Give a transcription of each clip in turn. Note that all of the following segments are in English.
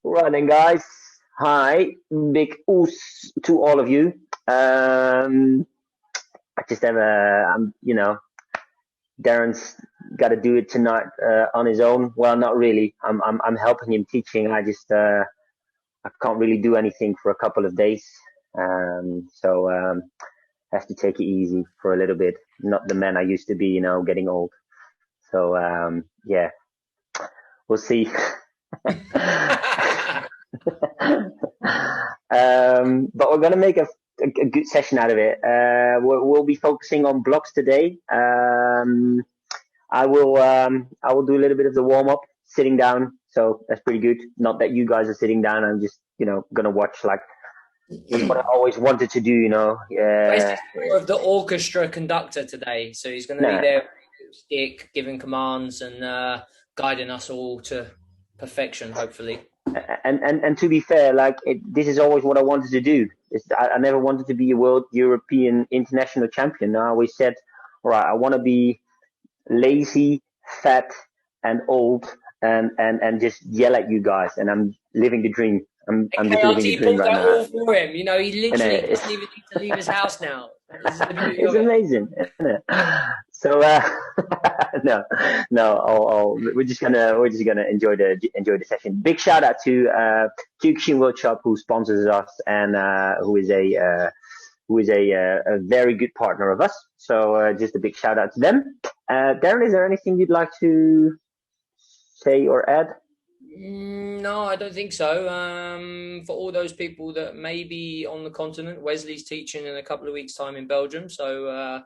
Right then, guys. Hi, big oos to all of you. I just have Darren's got to do it tonight on his own. Well, not really. I'm helping him teaching. I can't really do anything for a couple of days. So have to take it easy for a little bit. Not the man I used to be, getting old. So yeah, we'll see. But we're gonna make a good session out of it. We'll be focusing on blocks today. I will do a little bit of the warm up, sitting down. So that's pretty good. Not that you guys are sitting down. I'm just gonna watch like that's what I always wanted to do. Wesley's more of the orchestra conductor today, so he's going to be there, stick, giving commands and guiding us all to perfection, hopefully. And to be fair, this is always what I wanted to do. I never wanted to be a world, European, international champion. I always said, all right, I want to be lazy, fat, and old, and just yell at you guys. And I'm living the dream. I'm just living the dream right now. All for him. He literally doesn't even need to leave his house now. It's amazing, isn't it? So no, we're just gonna enjoy the session. Big shout out to Kyukshin Workshop, who sponsors us and who is a very good partner of us. So just a big shout out to them. Darren, is there anything you'd like to say or add? No, I don't think so. For all those people that may be on the continent, Wesley's teaching in a couple of weeks' time in Belgium, so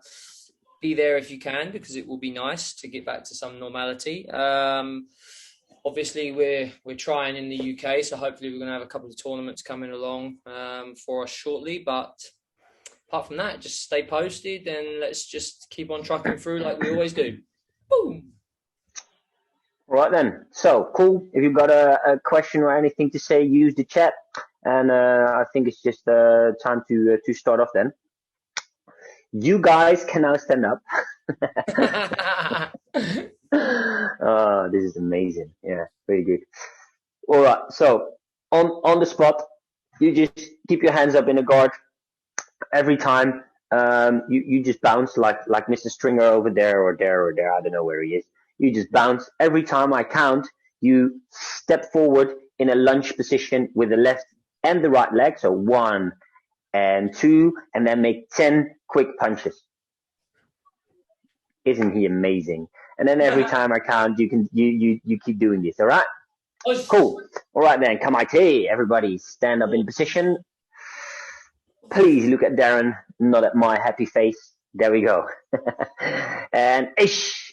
be there if you can, because it will be nice to get back to some normality. Obviously, we're trying in the UK, so hopefully we're going to have a couple of tournaments coming along for us shortly. But apart from that, just stay posted and let's just keep on trucking through like we always do. Boom. Right then, so cool. If you've got a question or anything to say, use the chat, and I think it's just time to start off. Then you guys can now stand up. Oh, this is amazing. Yeah, very good. All right, so on the spot, you just keep your hands up in a guard every time. You just bounce like Mr. Stringer over there or there. I don't know where he is. You just bounce. Every time I count, you step forward in a lunge position with the left and the right leg. So 1 and 2, and then make 10 quick punches. Isn't he amazing? And then every time I count, you keep doing this. All right? Cool. All right then, kamaite. Everybody stand up in position. Please look at Darren, not at my happy face. There we go. And ish.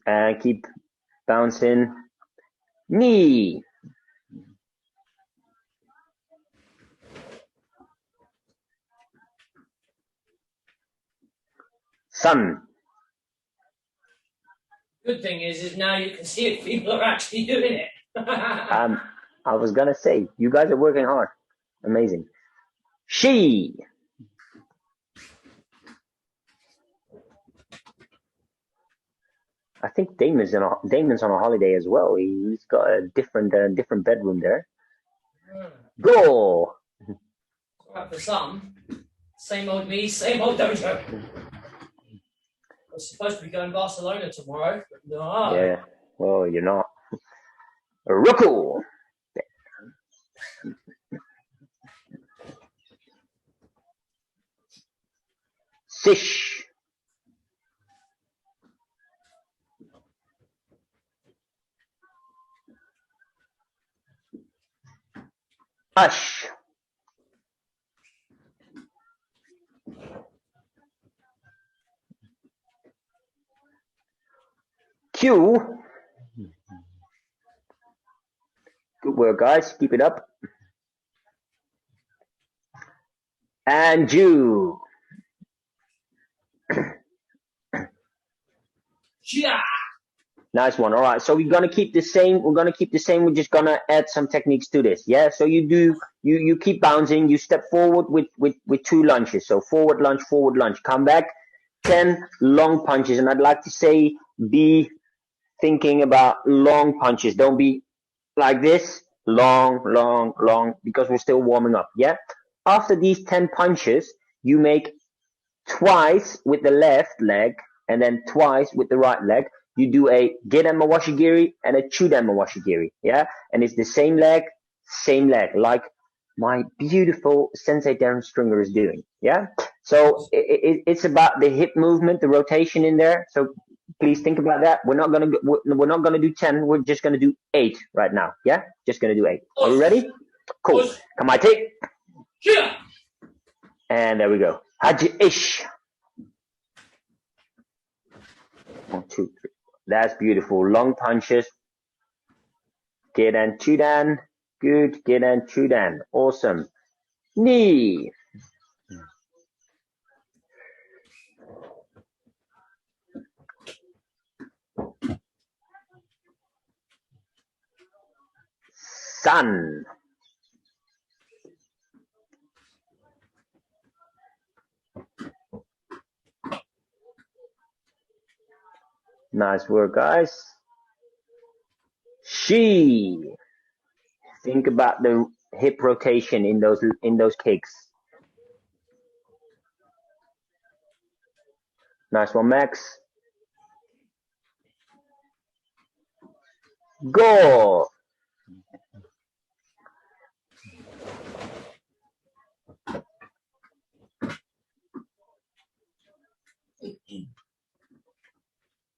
And keep bouncing. Knee. Sun. Good thing is now you can see if people are actually doing it. I was gonna say, you guys are working hard. Amazing. She. I think Damon's on a holiday as well. He's got a different bedroom there. Go. Right, for some, same old me, same old dojo. I was supposed to be going to Barcelona tomorrow, but no. Yeah, well, you're not. Renraku. Sish. Ush. Q. Good work, guys. Keep it up. And you. Yeah. Nice one. All right. So we're gonna keep the same. We're We're just gonna add some techniques to this. Yeah. So you keep bouncing. You step forward with 2 lunges. So forward lunge. Come back. 10 long punches. And I'd like to say, be thinking about long punches. Don't be like this, long, long, long, because we're still warming up. Yeah. After these 10 punches, you make twice with the left leg and then twice with the right leg. You do a Gedan Mawashigiri and a Chudan Mawashigiri. Yeah. And it's the same leg, like my beautiful Sensei Darren Stringer is doing. Yeah. So it's about the hip movement, the rotation in there. So please think about that. We're not gonna do 10. We're just gonna do 8 right now. Yeah. Just gonna do 8. Are we ready? Cool. Come on, take. Yeah. And there we go. Haji Ish. 1, 2, 3. That's beautiful. Long punches. Gedan Chudan. Good. Gedan Chudan. Awesome. Knee. Sun. Nice work, guys. She. Think about the hip rotation in those kicks. Nice one, Max. Go.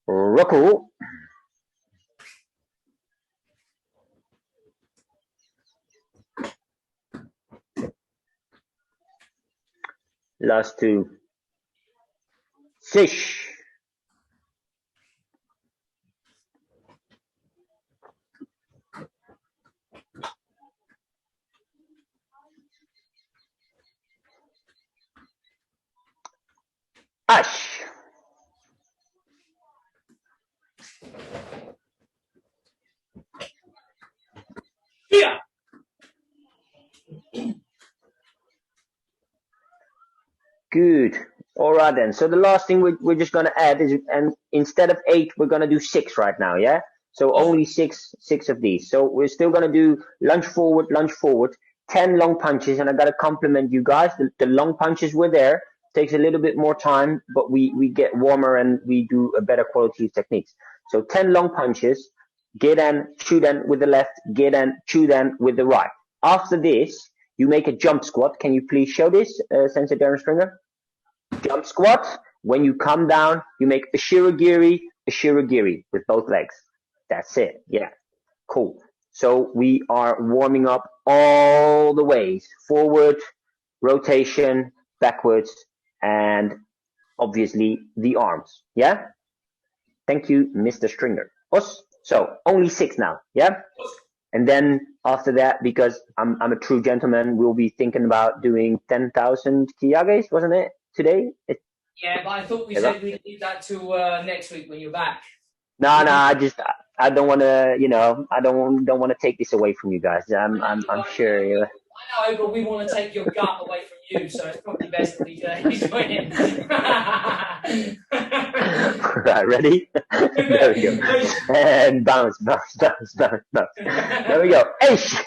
Roku. Last 2. Sish. Ash. Yeah. Good. All right then. So the last thing we're just gonna add is, and instead of 8, we're gonna do 6 right now. Yeah. So only six of these. So we're still gonna do lunge forward, 10 long punches, and I gotta compliment you guys. The long punches were there. Takes a little bit more time, but we get warmer and we do a better quality of techniques. So 10 long punches. Gedan Chudan with the left. Gedan Chudan with the right. After this, you make a jump squat. Can you please show this, Sensei Darren Stringer? Jump squat. When you come down, you make a shirogiri with both legs. That's it. Yeah. Cool. So we are warming up all the ways. Forward, rotation, backwards, and obviously the arms. Yeah? Thank you, Mr. Stringer. So only 6 now. Yeah? And then after that, because I'm a true gentleman, we'll be thinking about doing 10,000 kiyages, wasn't it, today? Yeah, but I thought we said we'd leave that till next week when you're back. No, I don't want to, I don't want to take this away from you guys. I'm sure. I know, but we want to take your gut away from you, so it's probably best that we join in. Right, ready? There we go. And bounce. There we go. Eish!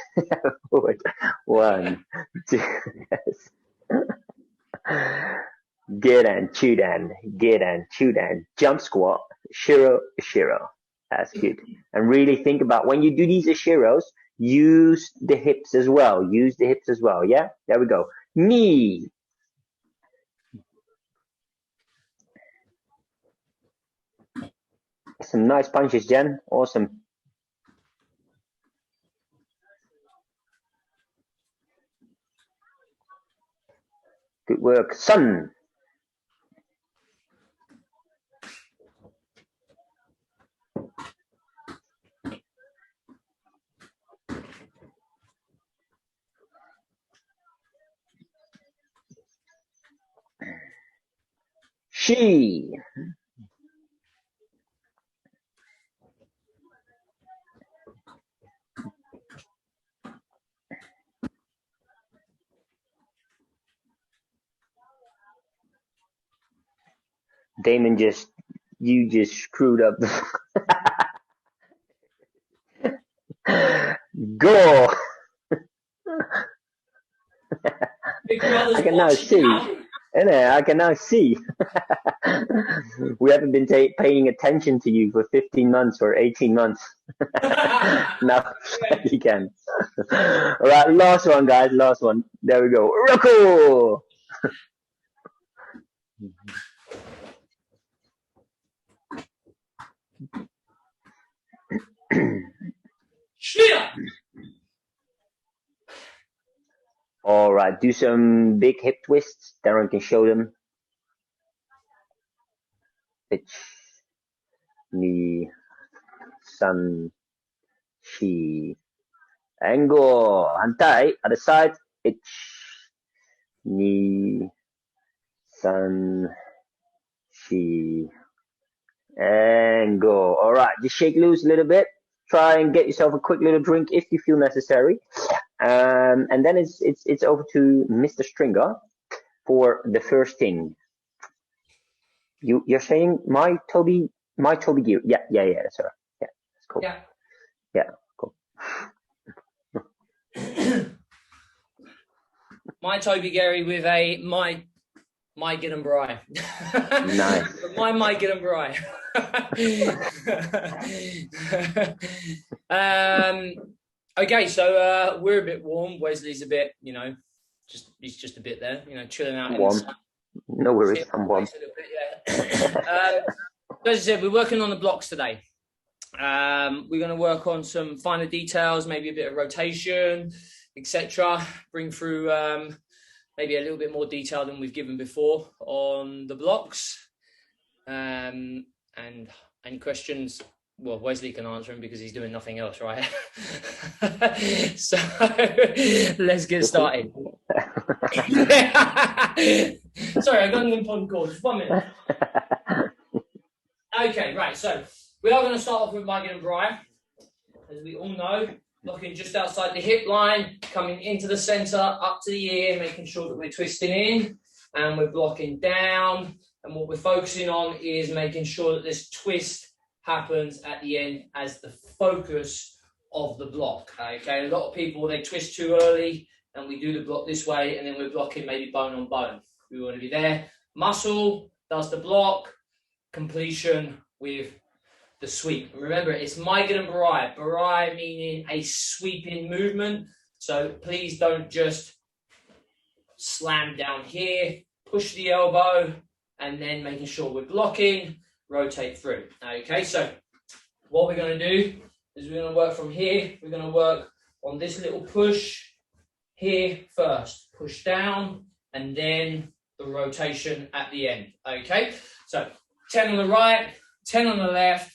Forward. 1, 2. Gedan Chudan. Jump squat. Shiro. That's good. And really think about when you do these Ashiros, use the hips as well. Yeah? There we go. Knee. Some nice punches, Jen. Awesome. Good work. Sun. She. Damon you just screwed up. Go. Big brother's I can now see. I can now see. We haven't been paying attention to you for 15 months or 18 months. Now you can. All right, last one, guys. Last one. There we go. Rocco. All right, do some big hip twists. Darren can show them. Pitch, knee, sun, shi, angle. Hantai, other side. Pitch, knee, sun, shi, and go. All right, just shake loose a little bit. Try and get yourself a quick little drink if you feel necessary. And then it's over to Mr. Stringer for the first thing. You're saying my Toby gear. Yeah, that's all right. Yeah, that's cool. Yeah, cool. My Toby Gary with a my Gideon Bry. Nice. My Gideon Bry. Okay, so we're a bit warm. Wesley's a bit, he's just a bit there, chilling out in the sun. No worries, I'm warm. As I said, we're working on the blocks today. We're going to work on some finer details, maybe a bit of rotation, etc. Bring through maybe a little bit more detail than we've given before on the blocks. And any questions? Well, Wesley can answer them because he's doing nothing else, right? So let's get started. Sorry, I got an important call. Just 1 minute. Okay, right. So we are going to start off with my Gideon Bry. As we all know, looking just outside the hip line, coming into the center, up to the ear, making sure that we're twisting in and we're blocking down. And what we're focusing on is making sure that this twist happens at the end as the focus of the block. Okay, a lot of people, they twist too early and we do the block this way and then we're blocking maybe bone on bone. We want to be there. Muscle does the block, completion with the sweep. And remember, it's my Gideon Bry. Bry meaning a sweeping movement. So please don't just slam down here, push the elbow, and then making sure we're blocking, rotate through. Okay, so what we're going to do is we're going to work from here. We're going to work on this little push here first. Push down, and then the rotation at the end. Okay, so 10 on the right, 10 on the left.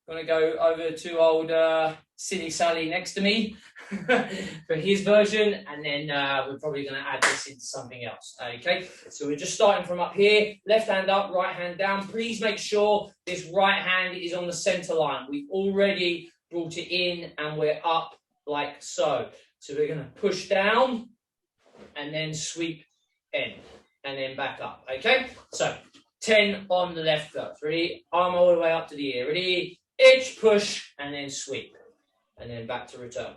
I'm going to go over to old Silly Sally next to me for his version, and then we're probably going to add this into something else. Okay, so we're just starting from up here, left hand up, right hand down. Please make sure this right hand is on the center line. We've already brought it in and we're up like so. So we're going to push down and then sweep in and then back up. Okay, so 10 on the left first. Ready? Arm all the way up to the ear. Ready? Itch, push, and then sweep. And then back to return.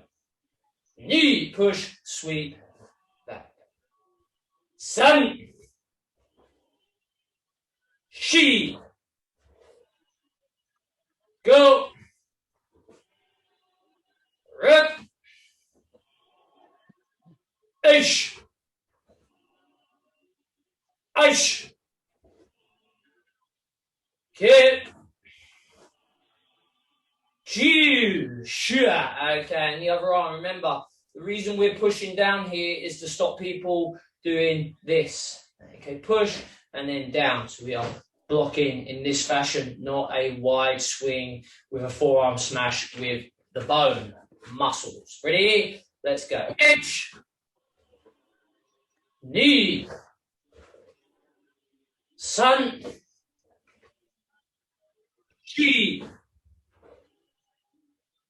Knee, push, sweep, back. Sun. She. Go. Rip. Ish. Ish. Kid. Okay, and the other arm. Remember, the reason we're pushing down here is to stop people doing this. Okay, push and then down. So we are blocking in this fashion, not a wide swing with a forearm smash with the bone muscles. Ready? Let's go. Edge. Knee. Sun. Chi.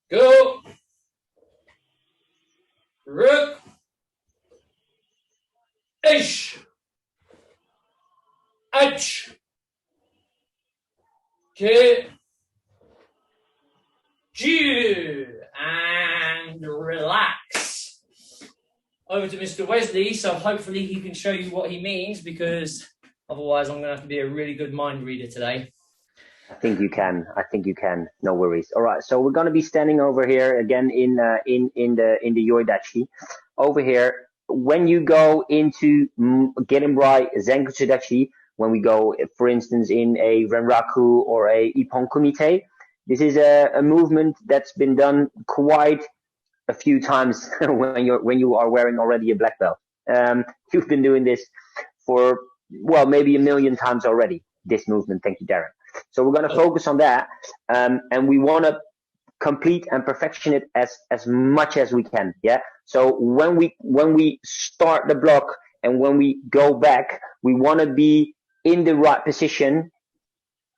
Go. Rook. Ish. H. Good. And relax. Over to Mr. Wesley, so hopefully he can show you what he means, because otherwise I'm going to have to be a really good mind reader today. I think you can. I think you can. No worries. All right. So we're going to be standing over here again in the yoidachi. Over here, when you go into Gerenbrai Zenkuchidachi, when we go, for instance, in a renraku or a ippon kumite, this is a movement that's been done quite a few times when you are wearing already a black belt. You've been doing this for, well, maybe a million times already, this movement. Thank you, Darren. So we're going to focus on that, and we want to complete and perfection it as much as we can. Yeah. So when we start the block and when we go back, we want to be in the right position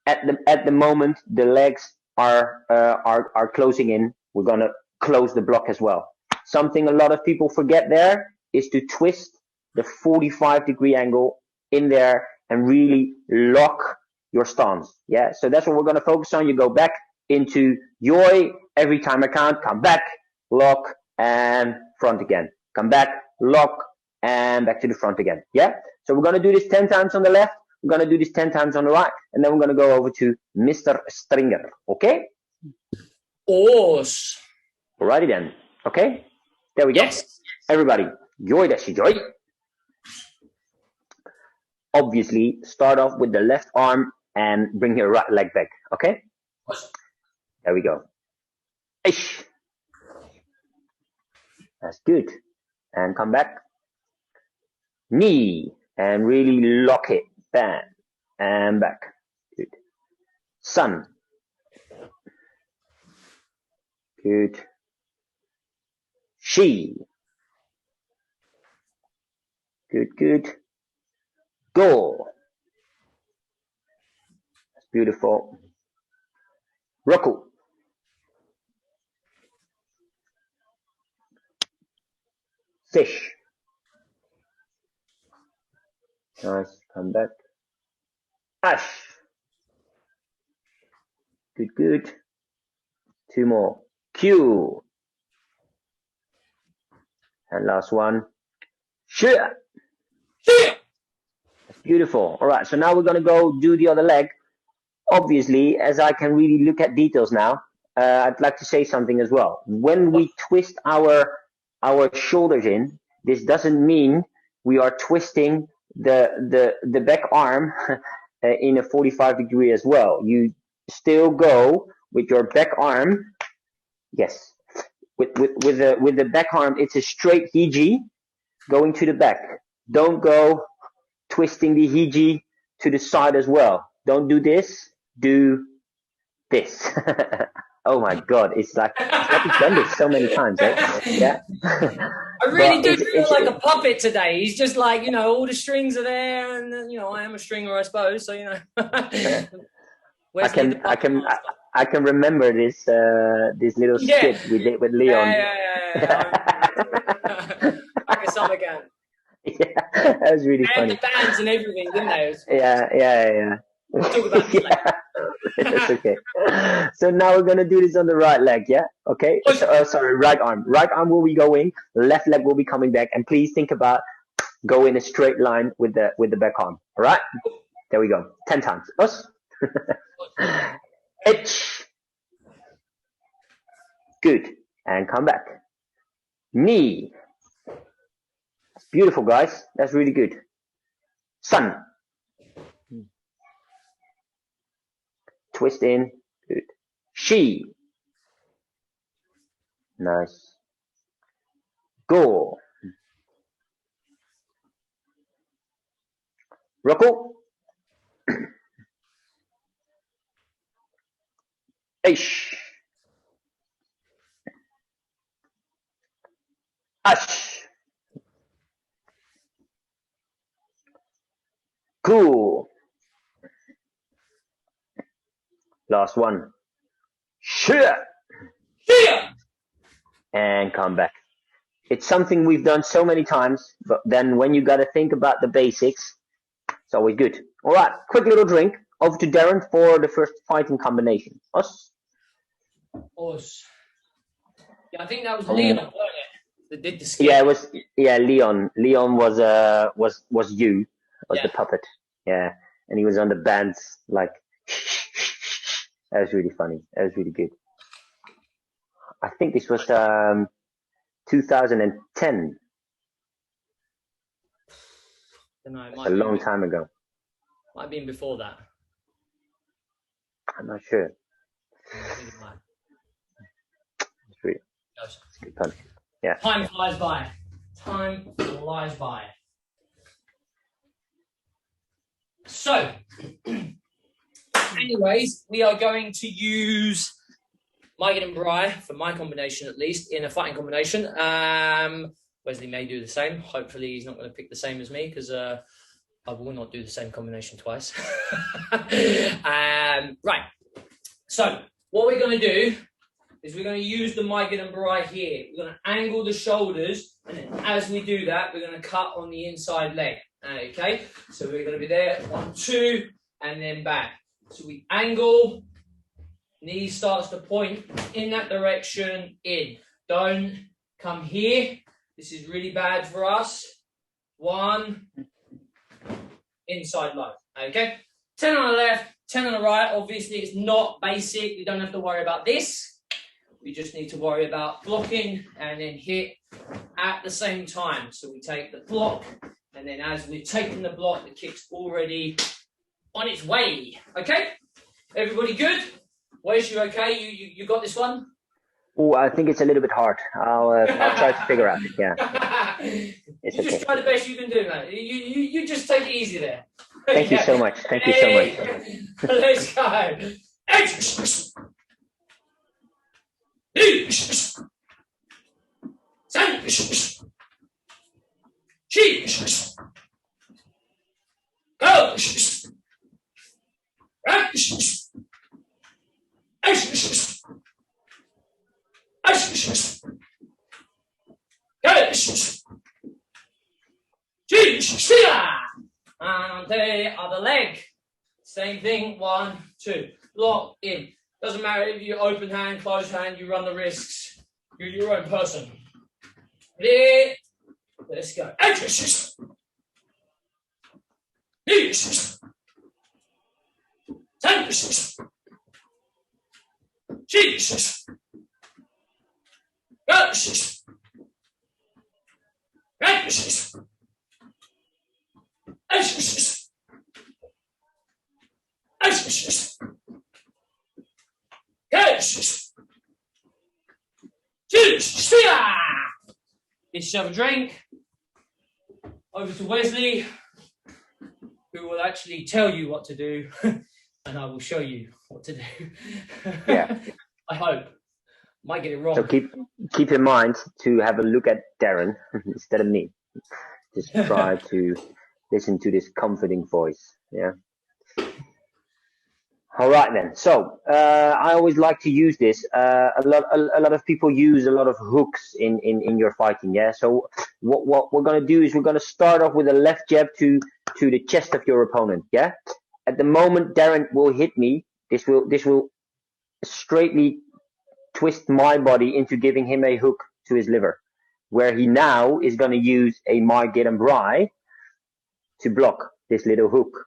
at the moment the legs are closing in. We're going to close the block as well. Something a lot of people forget there is to twist the 45-degree angle in there and really lock your stance. Yeah, so that's what we're going to focus on. You go back into yoi every time I count, come back, lock, and front again. Come back, lock, and back to the front again. Yeah, so we're going to do this 10 times on the left. We're going to do this 10 times on the right, and then we're going to go over to Mr. Stringer. Okay? Os. Alrighty then. Okay? There we go. Yes. Everybody, yoi dashi yoi. Obviously, start off with the left arm and bring your right leg back. Okay? There we go. Ish. That's good. And come back. Knee. And really lock it. Bam. And back. Good. Sun. Good. She. Good, good. Go. That's beautiful. Roku. Fish. Nice. Come back. Ash. Good, good. Two more. Q. And last one. Shia. That's beautiful. All right. So now we're going to go do the other leg. Obviously, as I can really look at details now, I'd like to say something as well. When we twist our shoulders in, this doesn't mean we are twisting the back arm in a 45-degree as well. You still go with your back arm. Yes, with the back arm, it's a straight hiji going to the back. Don't go twisting the hiji to the side as well. Don't do this. Do this. Oh my God, it's like he's done this so many times, eh? Yeah. I really do feel like a puppet today. He's just like, you know, all the strings are there, and you know, I am a stringer, I suppose. So you know, I can remember this little skit we did with Leon. Back in summer camp. Yeah, that was really funny. And the bands and everything, didn't they? Yeah. We'll talk about this later. That's okay. So now we're gonna do this on the right leg, yeah? Okay. Sorry, right arm. Right arm will be going. Left leg will be coming back. And please think about go in a straight line with the back arm. All right. There we go. 10 times. Us. H. Good. And come back. Knee. That's beautiful, guys. That's really good. Sun. Twist in. Good. She. Nice. Go. Roku. Ish. Ash. Cool. Last one. Shia. And come back. It's something we've done so many times, but then when you got to think about the basics, it's always good. All right, quick little drink. over to Darren for the first fighting combination. Us? Us. Yeah, I think that was Leon, wasn't it? That did the skip. Yeah, it was. Yeah, Leon. Leon was you, was the puppet. Yeah, and he was on the bands like. That was really funny. That was really good. I think this was 2010. It's a long time ago. Might have been before that. I'm not sure. I think it might. It's a good fun. Yeah. Time flies by. Time flies by. So, anyways, we are going to use Mike and Bry, for my combination at least, in a fighting combination. Wesley may do the same. Hopefully he's not going to pick the same as me, because I will not do the same combination twice. Right. So, what we're going to do is we're going to use the Mike and Bry here. We're going to angle the shoulders, and then as we do that, we're going to cut on the inside leg. Okay? So we're going to be there, 1, 2, and then back. So we angle, knee starts to point in that direction, in. Don't come here. This is really bad for us. 1, inside low. Okay? 10 on the left, 10 on the right. Obviously, it's not basic. We don't have to worry about this. We just need to worry about blocking and then hit at the same time. So we take the block, and then as we've taken the block, the kick's already on its way. Okay? Everybody good? Wes, you okay? You got this one? Oh, I think it's a little bit hard. I'll try to figure out. Yeah. It's you just try the best you can do, man. You just take it easy there. Thank you so much. Thank you so much. Let's go. And the other leg. Same thing, 1, 2. Lock in. Doesn't matter if you open hand, closed hand, you run the risks. You're your own person. Ready? Let's go. Get yourself a drink. Over to Wesley, who will actually tell you what to do, and I will show you what to do. Yeah. I hope. Might get it wrong. So keep in mind to have a look at Darren instead of me. Just try to listen to this comforting voice. Yeah. All right then. So I always like to use this. A lot of people use a lot of hooks in your fighting. Yeah. So what we're gonna do is we're gonna start off with a left jab to the chest of your opponent. Yeah. At the moment Darren will hit me, this will straightly twist my body into giving him a hook to his liver, where he now is gonna use a Mike and Bry to block this little hook.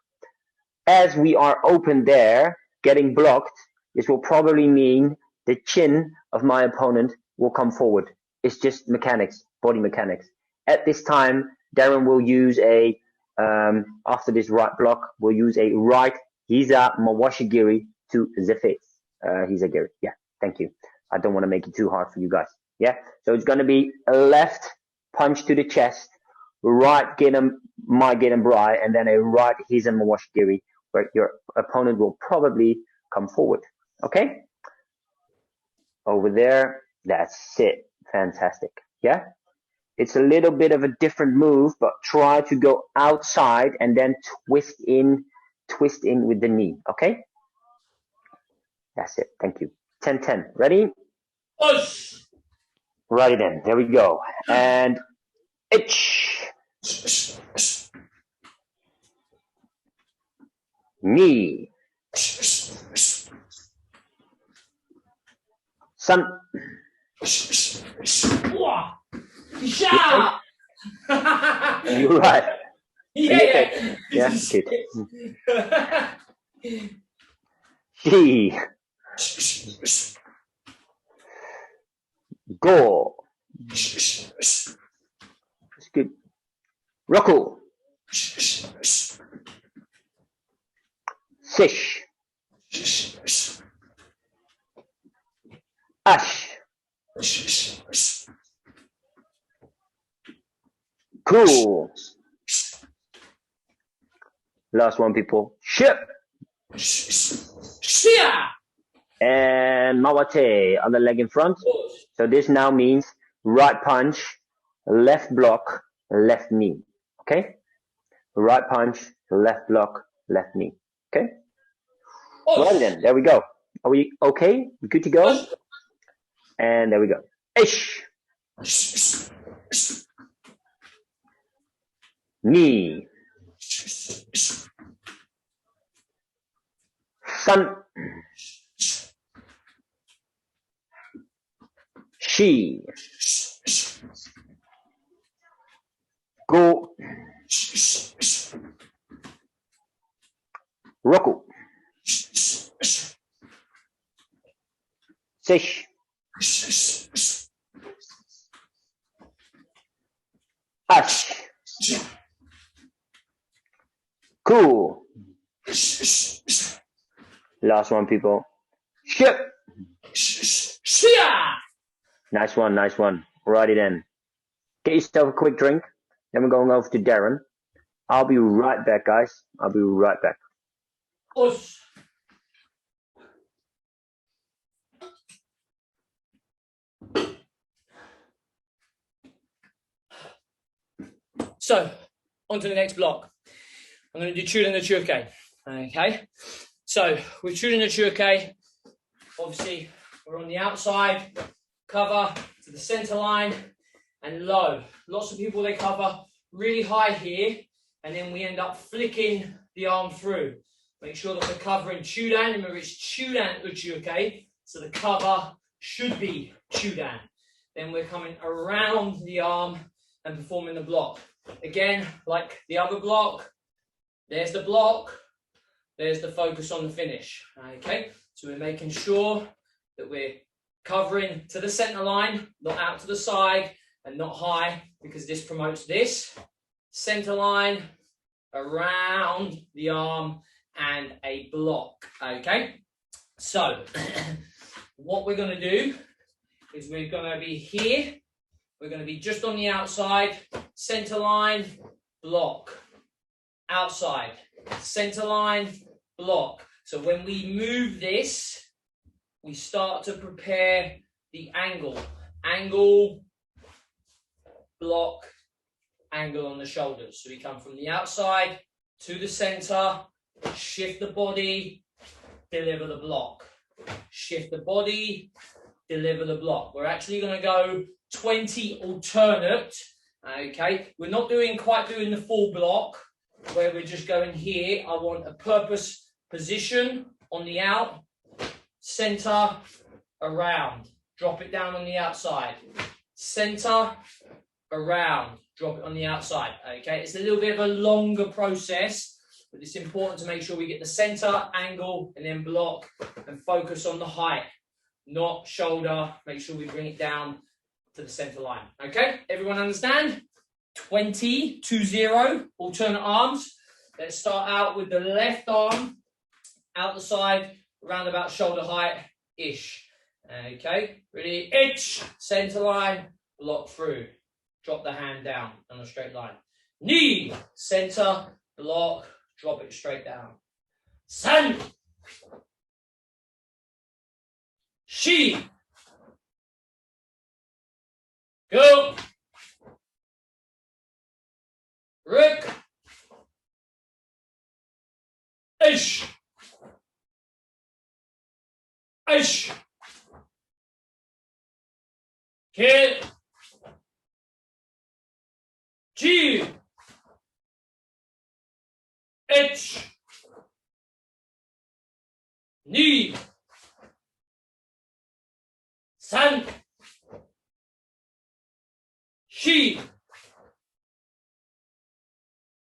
As we are open there, getting blocked, this will probably mean the chin of my opponent will come forward. It's just mechanics, body mechanics. At this time, Darren will use after this right block, will use a right Hiza Mawashigiri to the face. Hiza-giri. Yeah, thank you. I don't want to make it too hard for you guys. Yeah, so it's going to be a left punch to the chest, right Mike Bry, and then a right Hiza Mawashigiri, where your opponent will probably come forward. Okay? Over there. That's it. Fantastic. Yeah? It's a little bit of a different move, but try to go outside and then twist in with the knee. Okay? That's it. Thank you. 10-10. Ready? Push. Right then. There we go. And itch. Knee. Sun. Sha. You're right. Yeah. Yeah, good. She. Go. That's good. Roku. Sish. Ash. Cool. Last one, people. Ship. Shia. And Mawate, other leg in front. So this now means right punch, left block, left knee. Okay? Right punch, left block, left knee. Okay? Right then, there we go. Are we okay? Good to go? And there we go. Ish. Knee. Sun. She. Go. Roku. Sish. Ash. Cool. Last one, people. Ship. Shia. Nice one, nice one. Righty then. Get yourself a quick drink. Then we're going over to Darren. I'll be right back, guys. I'll be right back. So, on to the next block. I'm going to do Chuden the Chuke. Okay. So, with Chuden the Chuke, obviously, we're on the outside, cover to the center line, and low. Lots of people, they cover really high here, and then we end up flicking the arm through. Make sure that we're covering Chudan. Remember, it's Chudan Uchuke, so the cover should be Chudan. Then we're coming around the arm and performing the block. Again, like the other block, there's the block, there's the focus on the finish. Okay, so we're making sure that we're covering to the center line, not out to the side and not high, because this promotes this. Center line, around the arm, and a block. Okay, so what we're going to do is we're going to be here. We're going to be just on the outside, center line, block, outside, center line, block. So when we move this, we start to prepare the angle. Angle, block, angle on the shoulders. So we come from the outside to the center, shift the body, deliver the block. Shift the body, deliver the block. We're actually going to go 20 alternate. Okay, we're not quite doing the full block where we're just going here. I want a purpose position on the out, center, around, drop it down on the outside, center, around, drop it on the outside. Okay, it's a little bit of a longer process, but it's important to make sure we get the center, angle, and then block, and focus on the height, not shoulder. Make sure we bring it down to the center line. Okay, everyone understand? 20 alternate arms. Let's start out with the left arm out the side, around about shoulder height ish. Okay, ready? Itch, center line, block through. Drop the hand down on a straight line. Knee, center, block, drop it straight down. San, she, go, Rick, ish, ish, kid, G, H, 2 3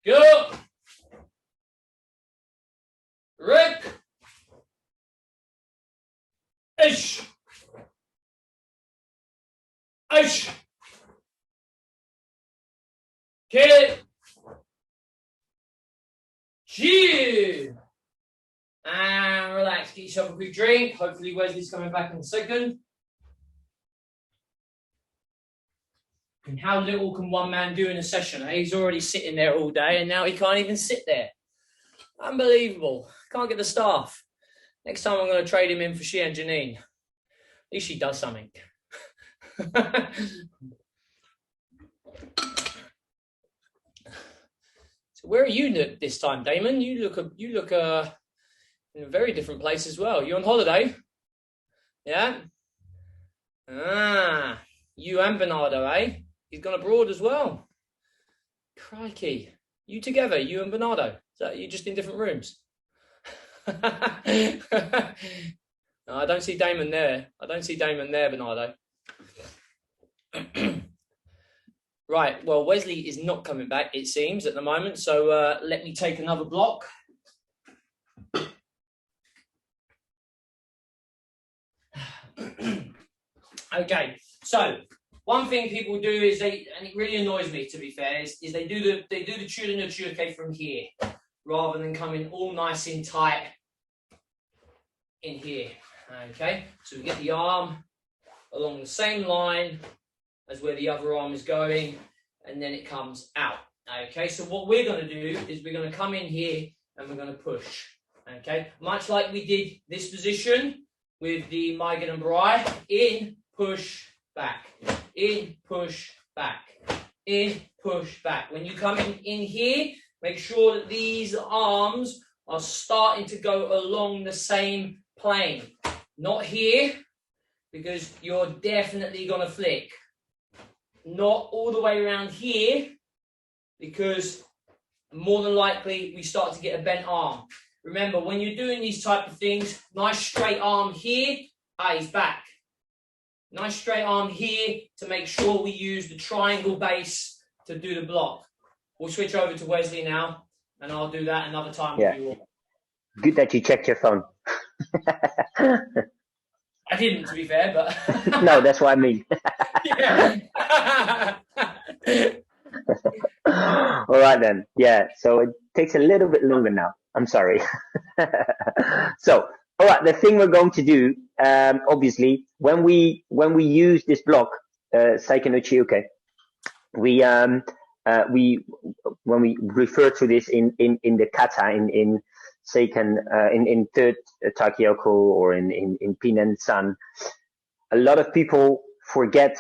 4 5 6 ish ish KRT and relax, get yourself a quick drink. Hopefully Wesley's coming back in a second. And how little can one man do in a session? Eh? He's already sitting there all day and now he can't even sit there. Unbelievable. Can't get the staff. Next time I'm going to trade him in for she and Janine. At least she does something. So where are you this time, Damon? You look in a very different place as well. You on holiday? Yeah? Ah, you and Bernardo, eh? He's gone abroad as well. Crikey. You together, you and Bernardo? Is that you just in different rooms? No, I don't see Damon there. I don't see Damon there, Bernardo. Right, well, Wesley is not coming back, it seems, at the moment. So let me take another block. Okay, so one thing people do is and it really annoys me, to be fair, is they do the chura no chuke from here, rather than coming all nice and tight in here. Okay, so we get the arm along the same line as where the other arm is going, and then it comes out. Okay, so what we're going to do is we're going to come in here and we're going to push. Okay, much like we did this position with the Maigan and Bry, in, push, back, in, push, back, in, push, back. When you come in here, make sure that these arms are starting to go along the same plane. Not here, because you're definitely going to flick. Not all the way around here, because more than likely we start to get a bent arm. Remember, when you're doing these type of things, nice straight arm here, he's back. Nice straight arm here to make sure we use the triangle base to do the block. We'll switch over to Wesley now, and I'll do that another time with you all. Good that you checked your phone. I didn't, to be fair, but... No, that's what I mean. All right then. Yeah, so it takes a little bit longer now. I'm sorry. So, all right, the thing we're going to do, obviously, when we use this block, Seiken no Chiuke, when we refer to this in the kata in Seiken, in third Takyoko or in Pinen San, a lot of people forget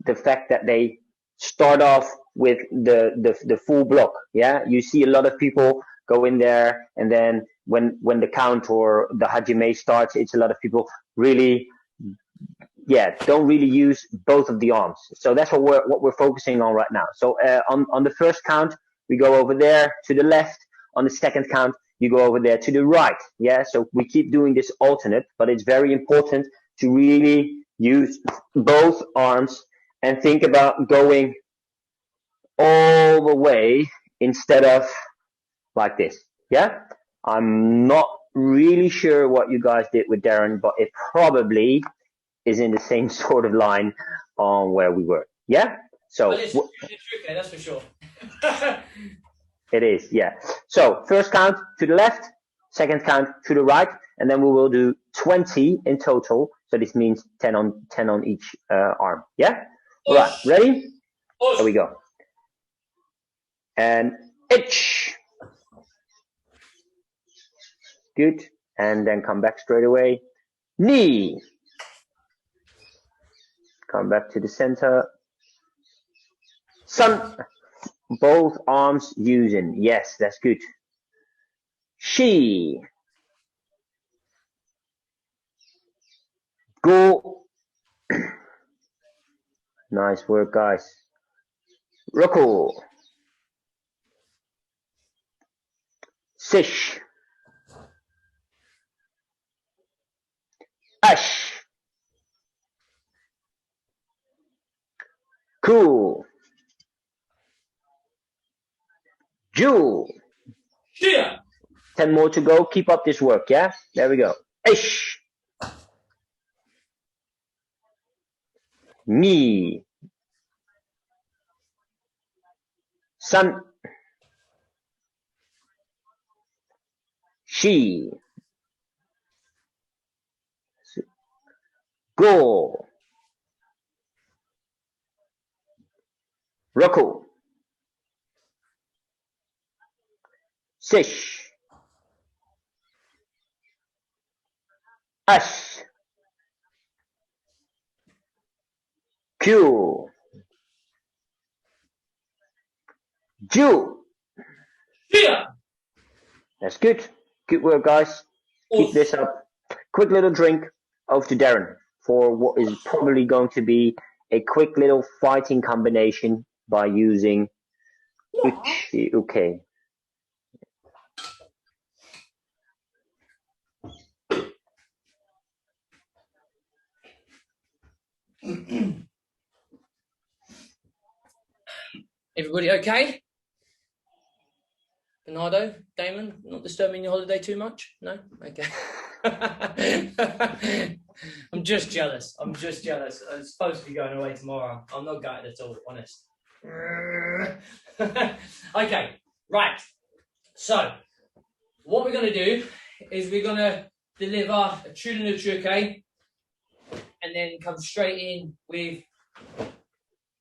the fact that they start off with the full block. Yeah, you see a lot of people go in there, and then when the count or the hajime starts, it's a lot of people really, don't really use both of the arms. So that's what we're focusing on right now. So on the first count, we go over there to the left. On the second count, you go over there to the right. Yeah, so we keep doing this alternate, but it's very important to really use both arms and think about going all the way instead of like this. Yeah, I'm not really sure what you guys did with Darren, but it probably is in the same sort of line on where we were. Yeah, so it's tricky, that's for sure. It is, yeah. So first count to the left, second count to the right, and then we will do 20 in total. So this means 10 on each arm. Yeah. All right. Ready? There we go. And itch. Good. And then come back straight away. Knee. Come back to the center. Sun. Both arms using. Yes, that's good. She. Go. Nice work, guys. Roku. Sish. Cool. Jewel. Yeah. 10 more to go. Keep up this work, yeah? There we go. Ish. Me. Sun. She. Go. Roku. Sish. Ash. Q. Ju. Yeah. That's good. Good work, guys. Keep this up. Quick little drink over to Darren for what is probably going to be a quick little fighting combination by using uchi uke. Everybody okay? Bernardo, Damon, not disturbing your holiday too much? No? Okay. I'm just jealous. I'm supposed to be going away tomorrow. I'm not gutted at all, honest. Okay, right. So, what we're going to do is we're going to deliver a tune and a truke and then come straight in with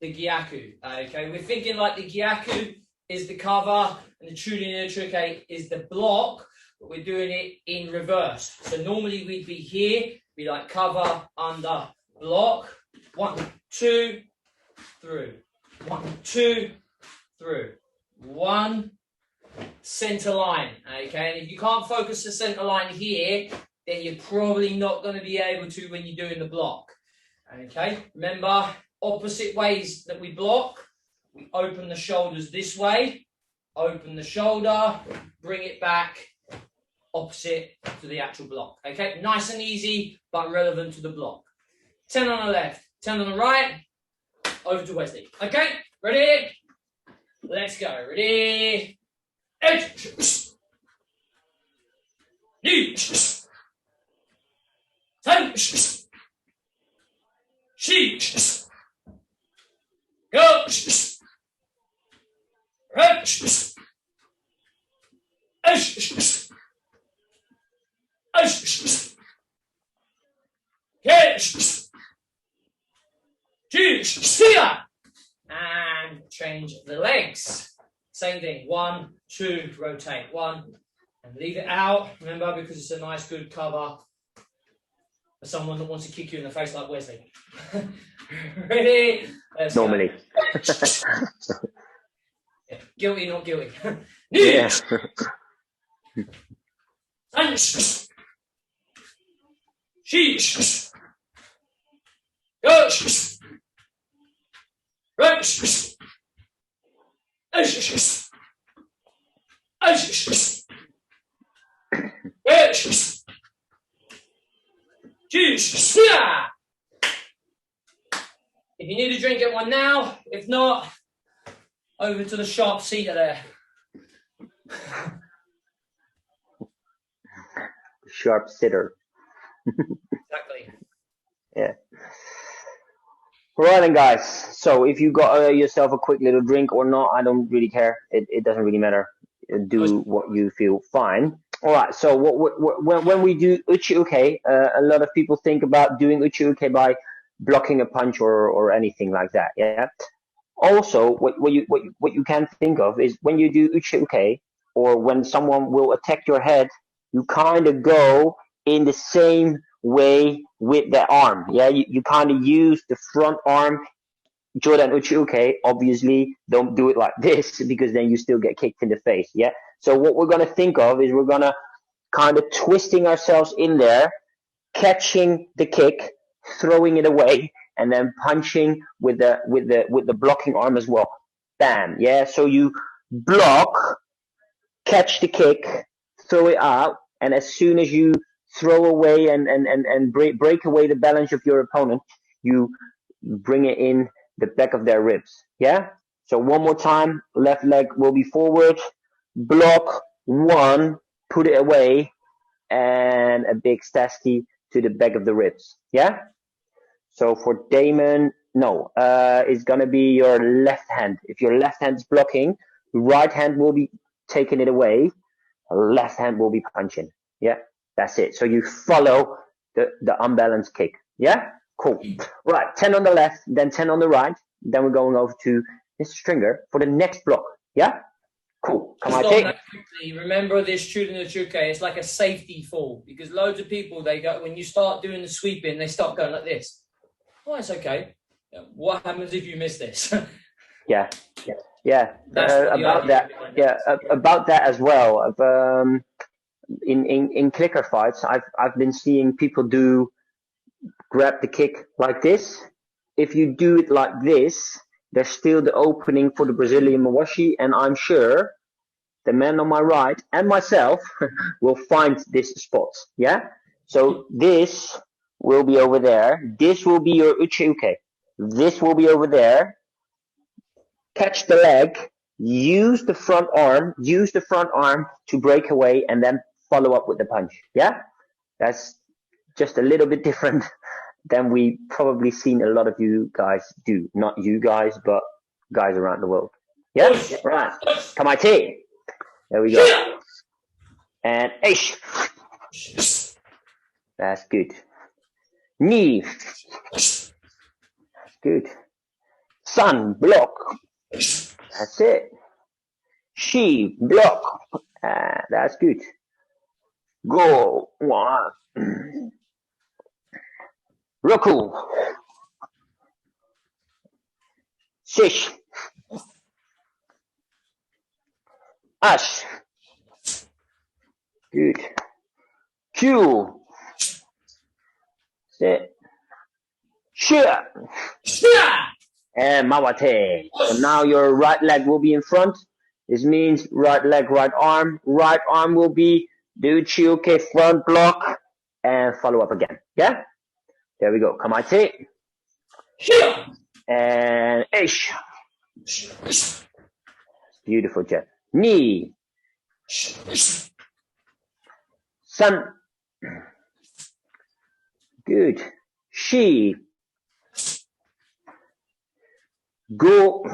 the gyaku. Okay, we're thinking like the gyaku is the cover and the tune and the truke is the block, but we're doing it in reverse. So normally we'd be here, be like cover, under, block, 1, 2, through, 1, 2, through, 1, center line. Okay, and if you can't focus the center line here, then you're probably not going to be able to when you're doing the block. Okay, remember, opposite ways that we block, we open the shoulders this way, open the shoulder, bring it back opposite to the actual block. Okay, nice and easy, but relevant to the block. 10 on the left, 10 on the right, over to Wesley. Okay, ready? Let's go. Ready? Knee. 10. She. Go. And change the legs. Same thing. 1, 2, rotate. 1, and leave it out. Remember, because it's a nice, good cover for someone that wants to kick you in the face like Wesley. Ready? Let's Normally. Yeah. Guilty, not guilty. Yeah. She. Go. Right. If you need a drink, get one now. If not, over to the sharp seater there. Sharp sitter. Exactly. Yeah. Right then, guys. So if you got yourself a quick little drink or not, I don't really care. It doesn't really matter. Do what you feel fine. All right. So when we do uchi uke, a lot of people think about doing uchi uke by blocking a punch or anything like that. Yeah. Also, what you can think of is when you do uchi uke or when someone will attack your head, you kind of go in the same way with the arm. Yeah, you kind of use the front arm. Jordan uchi uke, obviously don't do it like this because then you still get kicked in the face. Yeah. So what we're gonna think of is we're gonna kind of twisting ourselves in there, catching the kick, throwing it away, and then punching with the blocking arm as well. Bam. Yeah. So you block, catch the kick, throw it out, and as soon as you throw away and break away the balance of your opponent, you bring it in the back of their ribs. Yeah? So one more time, left leg will be forward, block, one, put it away, and a big stasky to the back of the ribs. Yeah? So for Damon, no, it's gonna be your left hand. If your left hand is blocking, right hand will be taking it away, left hand will be punching. Yeah? That's it. So you follow the unbalanced kick. Yeah? Cool. Right, 10 on the left, then 10 on the right. Then we're going over to Mr. Stringer for the next block. Yeah? Cool. Come on, take. Remember this shooting the chuke, it's like a safety fall because loads of people, they go, when you start doing the sweeping, they start going like this. Oh, it's okay. What happens if you miss this? Yeah. About that. Yeah, about that as well. In clicker fights, I've been seeing people grab the kick like this. If you do it like this, there's still the opening for the Brazilian Mawashi, and I'm sure the man on my right and myself will find this spot. Yeah? So this will be over there. This will be your uche-uke. This will be over there. Catch the leg. Use the front arm to break away and then follow up with the punch. Yeah? That's just a little bit different than we probably seen a lot of you guys do. Not you guys, but guys around the world. Yeah? Right. Kamaite. There we go. And Aish. That's good. Knee. That's good. Sun, block. That's it. She, block. That's good. Go. One. Roku. Shish. Ash. Good. Q. Sit. Shia. And Mawate. So now your right leg will be in front. This means right leg, right arm. Right arm will be do Chiuke front block and follow up again. Yeah? There we go. Kamaite. And Ish. Beautiful, Jeff. Knee. Sun. Good. She. Go.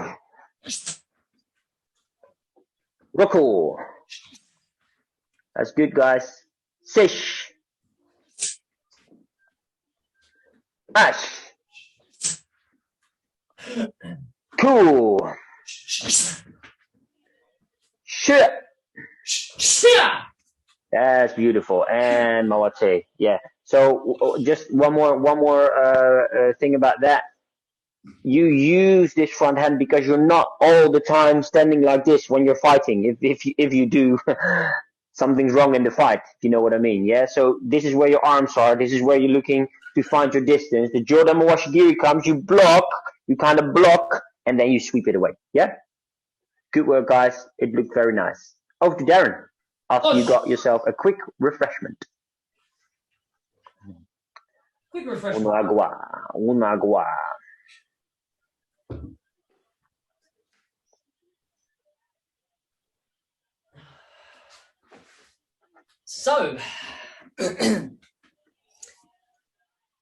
Roku. That's good, guys. Sish. Ash. Cool. Shit. That's beautiful. And Mawate. Yeah. So just one more thing about that. You use this front hand because you're not all the time standing like this when you're fighting. If you do, something's wrong in the fight. If you know what I mean. Yeah. So this is where your arms are. This is where you're looking to find your distance. The Jordan Mawashigiri comes. You block. You kind of block, and then you sweep it away. Yeah. Good work, guys. It looked very nice. Over to Darren. After you got yourself a quick refreshment. Quick refreshment. Unagua. So,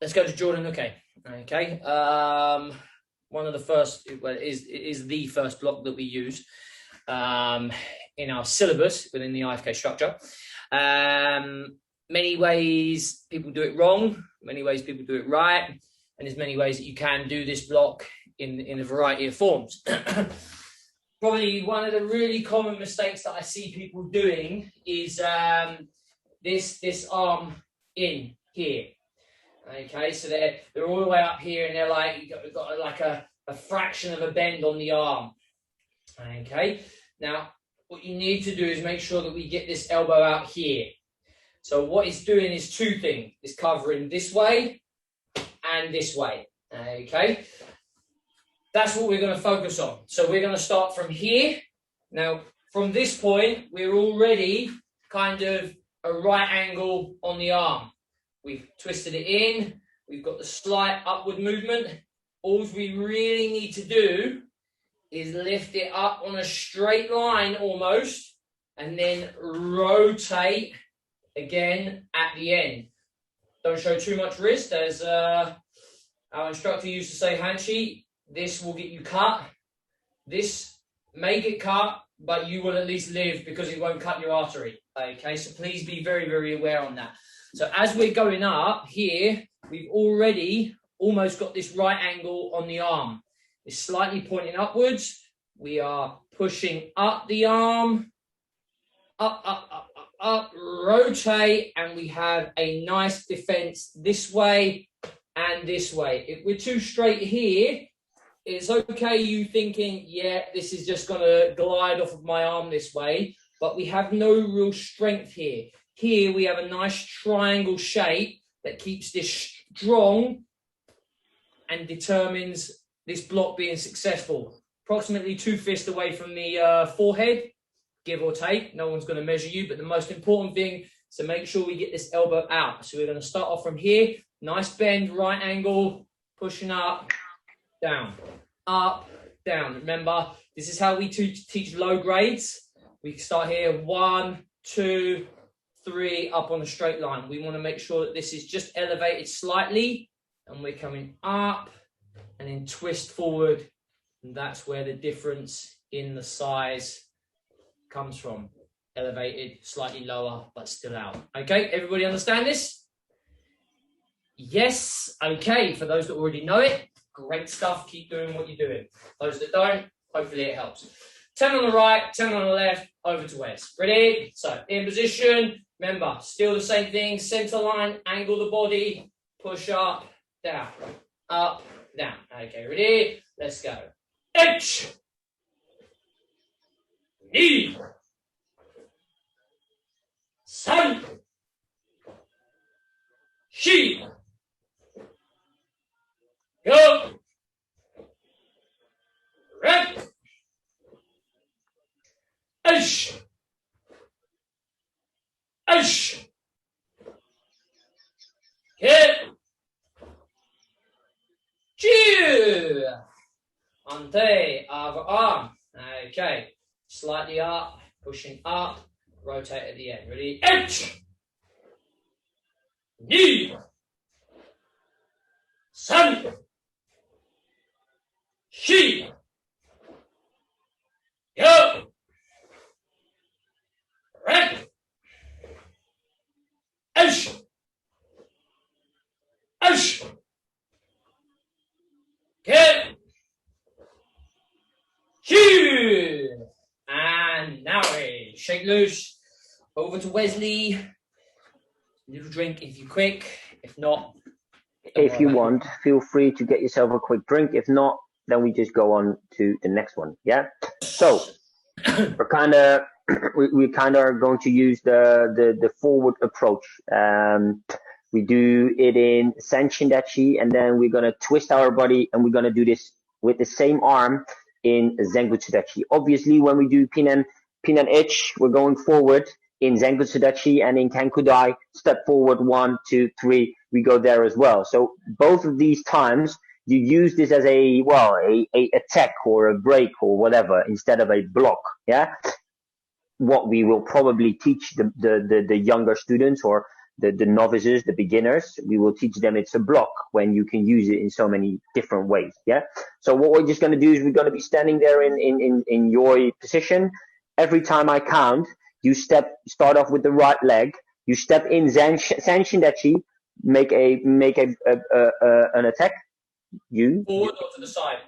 let's go to Jordan. Okay. One of the first, well, it is the first block that we use in our syllabus within the IFK structure. Many ways people do it wrong, many ways people do it right, and there's many ways that you can do this block in a variety of forms. Probably one of the really common mistakes that I see people doing is this arm in here. Okay, so they're all the way up here, and they're like you've got like a fraction of a bend on the arm. Okay, now what you need to do is make sure that we get this elbow out here. So what it's doing is two things. It's covering this way and this way. Okay, that's what we're going to focus on. So we're going to start from here. Now, from this point, we're already kind of a right angle on the arm. We've twisted it in. We've got the slight upward movement. all we really need to do is lift it up on a straight line almost, and then rotate again at the end. Don't show too much wrist, as our instructor used to say, Hanshi, this will get you cut. This may get cut, but you will at least live because it won't cut your artery. Okay, so please be very, very aware on that. So as we're going up here, we've already almost got this right angle on the arm. It's slightly pointing upwards. We are pushing up the arm, up, rotate, and we have a nice defense this way and this way. If we're too straight here, it's okay you thinking, yeah, this is just going to glide off of my arm this way, but we have no real strength here. Here we have a nice triangle shape that keeps this strong and determines this block being successful. Approximately 2 fists away from the forehead, give or take. No one's going to measure you, but the most important thing is to make sure we get this elbow out. So we're going to start off from here. Nice bend, right angle, pushing up, down, up, down. Remember, this is how we teach low grades. We start here, 1, 2, 3, up on a straight line. We want to make sure that this is just elevated slightly, and we're coming up and then twist forward. And that's where the difference in the size comes from. Elevated, slightly lower, but still out. Okay, everybody understand this? Yes, okay. For those that already know it, great stuff. Keep doing what you're doing. Those that don't, hopefully it helps. 10 on the right, 10 on the left, over to Wes. Ready? So, in position, remember, still the same thing. Center line, angle the body, push up, down, down. Okay, ready? Let's go. H, knee, san, shi, go, rep, ash, hit, chew, ante, over arm. Okay, slightly up, pushing up, rotate at the end. Ready? H, knee, san, shi, go, rep, ash, get, chew. And now we shake loose. Over to Wesley. Little drink if you're quick. If not, if you want, feel free to get yourself a quick drink. If not, then we just go on to the next one. Yeah. So we're kind of going to use the forward approach. We do it in Sanshindachi, and then we're gonna twist our body, and we're gonna do this with the same arm in Zengutsudachi. Obviously, when we do Pinan Ich, we're going forward in Zengutsudachi, and in Kankudai, step forward 1, 2, 3, we go there as well. So both of these times, you use this as a attack or a break or whatever, instead of a block, yeah? What we will probably teach the younger students or the novices, the beginners, we will teach them it's a block when you can use it in so many different ways. Yeah. So what we're just going to do is we're going to be standing there in your position. Every time I count, you start off with the right leg. You step in Sanshindachi, make an attack. You forward or to the side?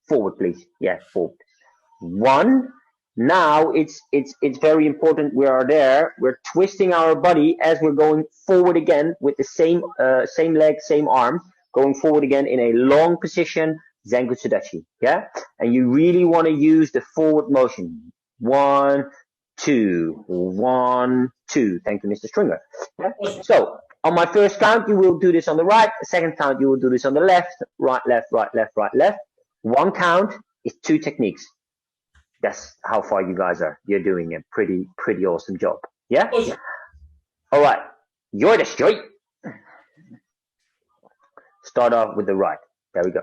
Forward, please. Yeah, forward. 1. Now it's very important we are there. We're twisting our body as we're going forward again with the same leg, same arm, going forward again in a long position, Zengutsudachi. Yeah? And you really want to use the forward motion. 1, 2, 1, 2. Thank you, Mr. Stringer. Yeah? So on my first count, you will do this on the right. The second count, you will do this on the left. Right, left, right, left, right, left. 1 count is 2 techniques. That's how far you guys are. You're doing a pretty awesome job. Yeah? Awesome. All right. You're the straight. Start off with the right. There we go.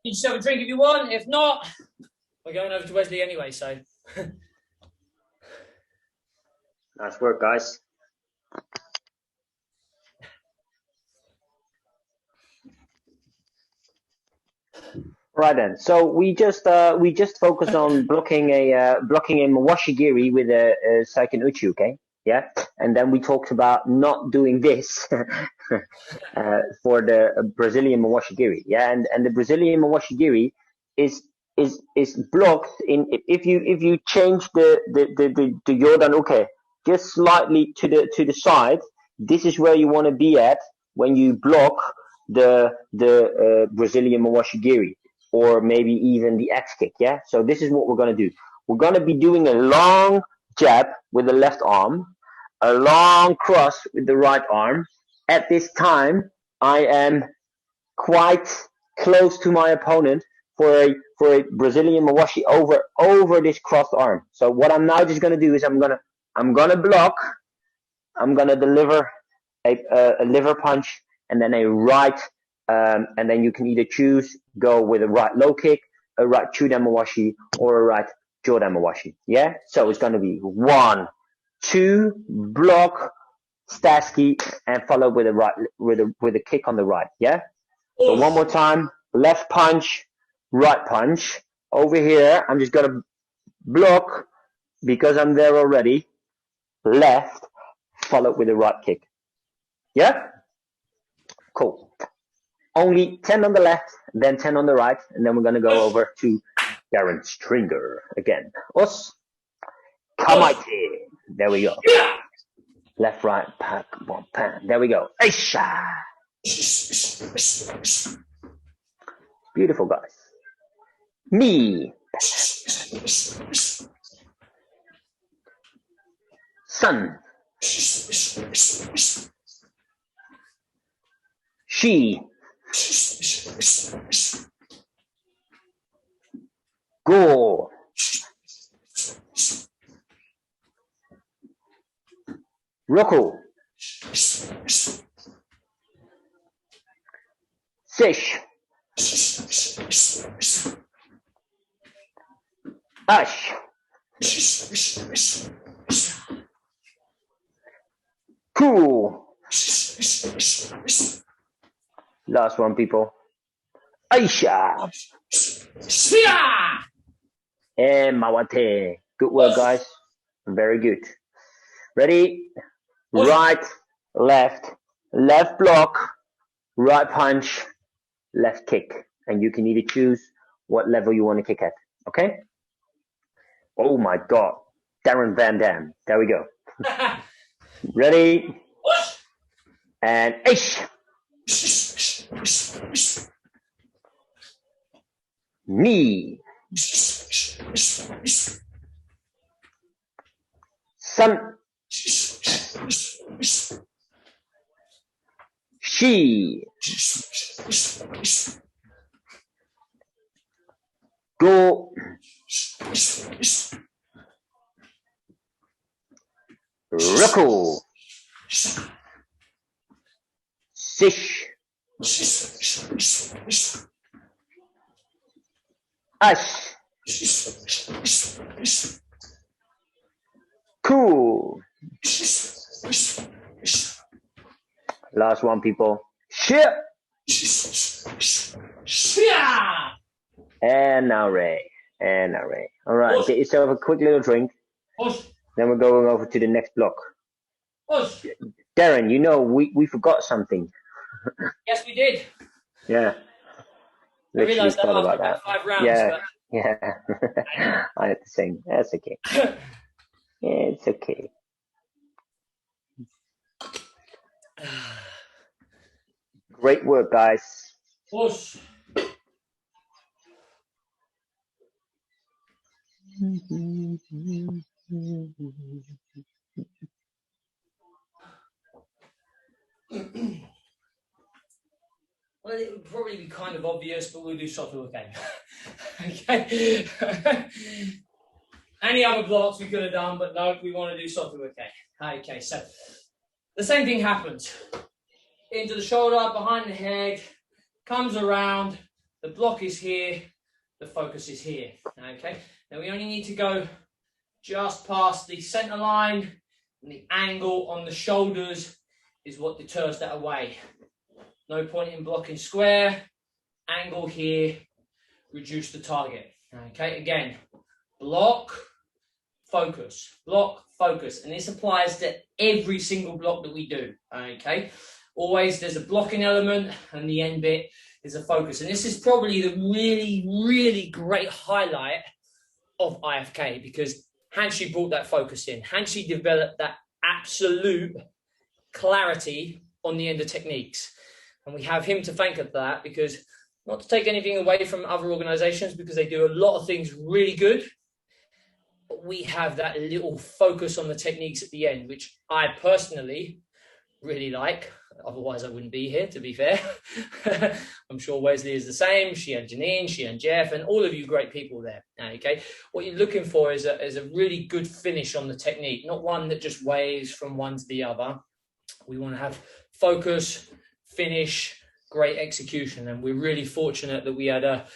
You just have a drink if you want. If not, we're going over to Wesley anyway, so. Nice work, guys. Right then. So we just focused on blocking a mawashigiri with a seiken uchi, okay? Yeah. And then we talked about not doing this for the Brazilian mawashigiri. Yeah. And the Brazilian mawashigiri is blocked in if you change the yodan uke just slightly to the side. This is where you want to be at when you block the Brazilian mawashigiri, or maybe even the X kick. Yeah. So this is what we're going to do. We're going to be doing a long jab with the left arm, a long cross with the right arm. At this time, I am quite close to my opponent for a Brazilian mawashi over this crossed arm. So what I'm now just going to do is I'm gonna block. I'm gonna deliver a liver punch and then a right, and then you can either choose go with a right low kick, a right chudan mawashi, or a right jodan mawashi. Yeah. So it's gonna be 1, 2, block, Stasky, and follow with a right with a kick on the right. Yeah. So one more time, left punch, right punch. Over here, I'm just gonna block because I'm there already. Left, followed with a right kick. Yeah? Cool. Only 10 on the left, then 10 on the right, and then we're gonna go over to Darren Stringer again. Us. Kamaite. There we go. Left, right, pack, one, pan. There we go. Aisha. Beautiful, guys. Knee. Sun. She. Go. Roku. Sish. Ash. Cool. Last one, people. Aisha. And Mawate. Good work, guys. Very good. Ready? Right, left, left block, right punch, left kick. And you can either choose what level you want to kick at. Okay? Oh my God. Darren Van Dam. There we go. Ready? And ish. Knee. Sun. She. Go. Roku. Sish. Ash. Cool. Last one, people. Ship. And now Ray. And now Ray. All right, get yourself a quick little drink. Then we're going over to the next block. Darren, you know, we forgot something. Yes, we did. Yeah. I realised that thought after about that. 5 rounds. Yeah. Yeah. I had the same. That's okay. It's okay. Great work, guys. Push. Well, it would probably be kind of obvious, but we'll do Shoto again. Okay. Any other blocks we could have done, but no, we want to do Shoto again. Okay, so the same thing happens. Into the shoulder, behind the head, comes around, the block is here, the focus is here. Okay, now we only need to go just past the center line, and the angle on the shoulders is what deters that away. No point in blocking square, angle here, reduce the target. Okay, again, block, focus, block, focus, and this applies to every single block that we do. Okay, always there's a blocking element, and the end bit is a focus, and this is probably the really great highlight of IFK, because Hanshi brought that focus in. Hanshi developed that absolute clarity on the end of techniques, and we have him to thank for that, because not to take anything away from other organizations, because they do a lot of things really good, but we have that little focus on the techniques at the end, which I personally really like. Otherwise I wouldn't be here, to be fair. I'm sure Wesley is the same. She and Janine, she and Jeff, and all of you great people there. Okay, what you're looking for is a really good finish on the technique, not one that just waves from one to the other. We want to have focus, finish, great execution, and we're really fortunate that we had a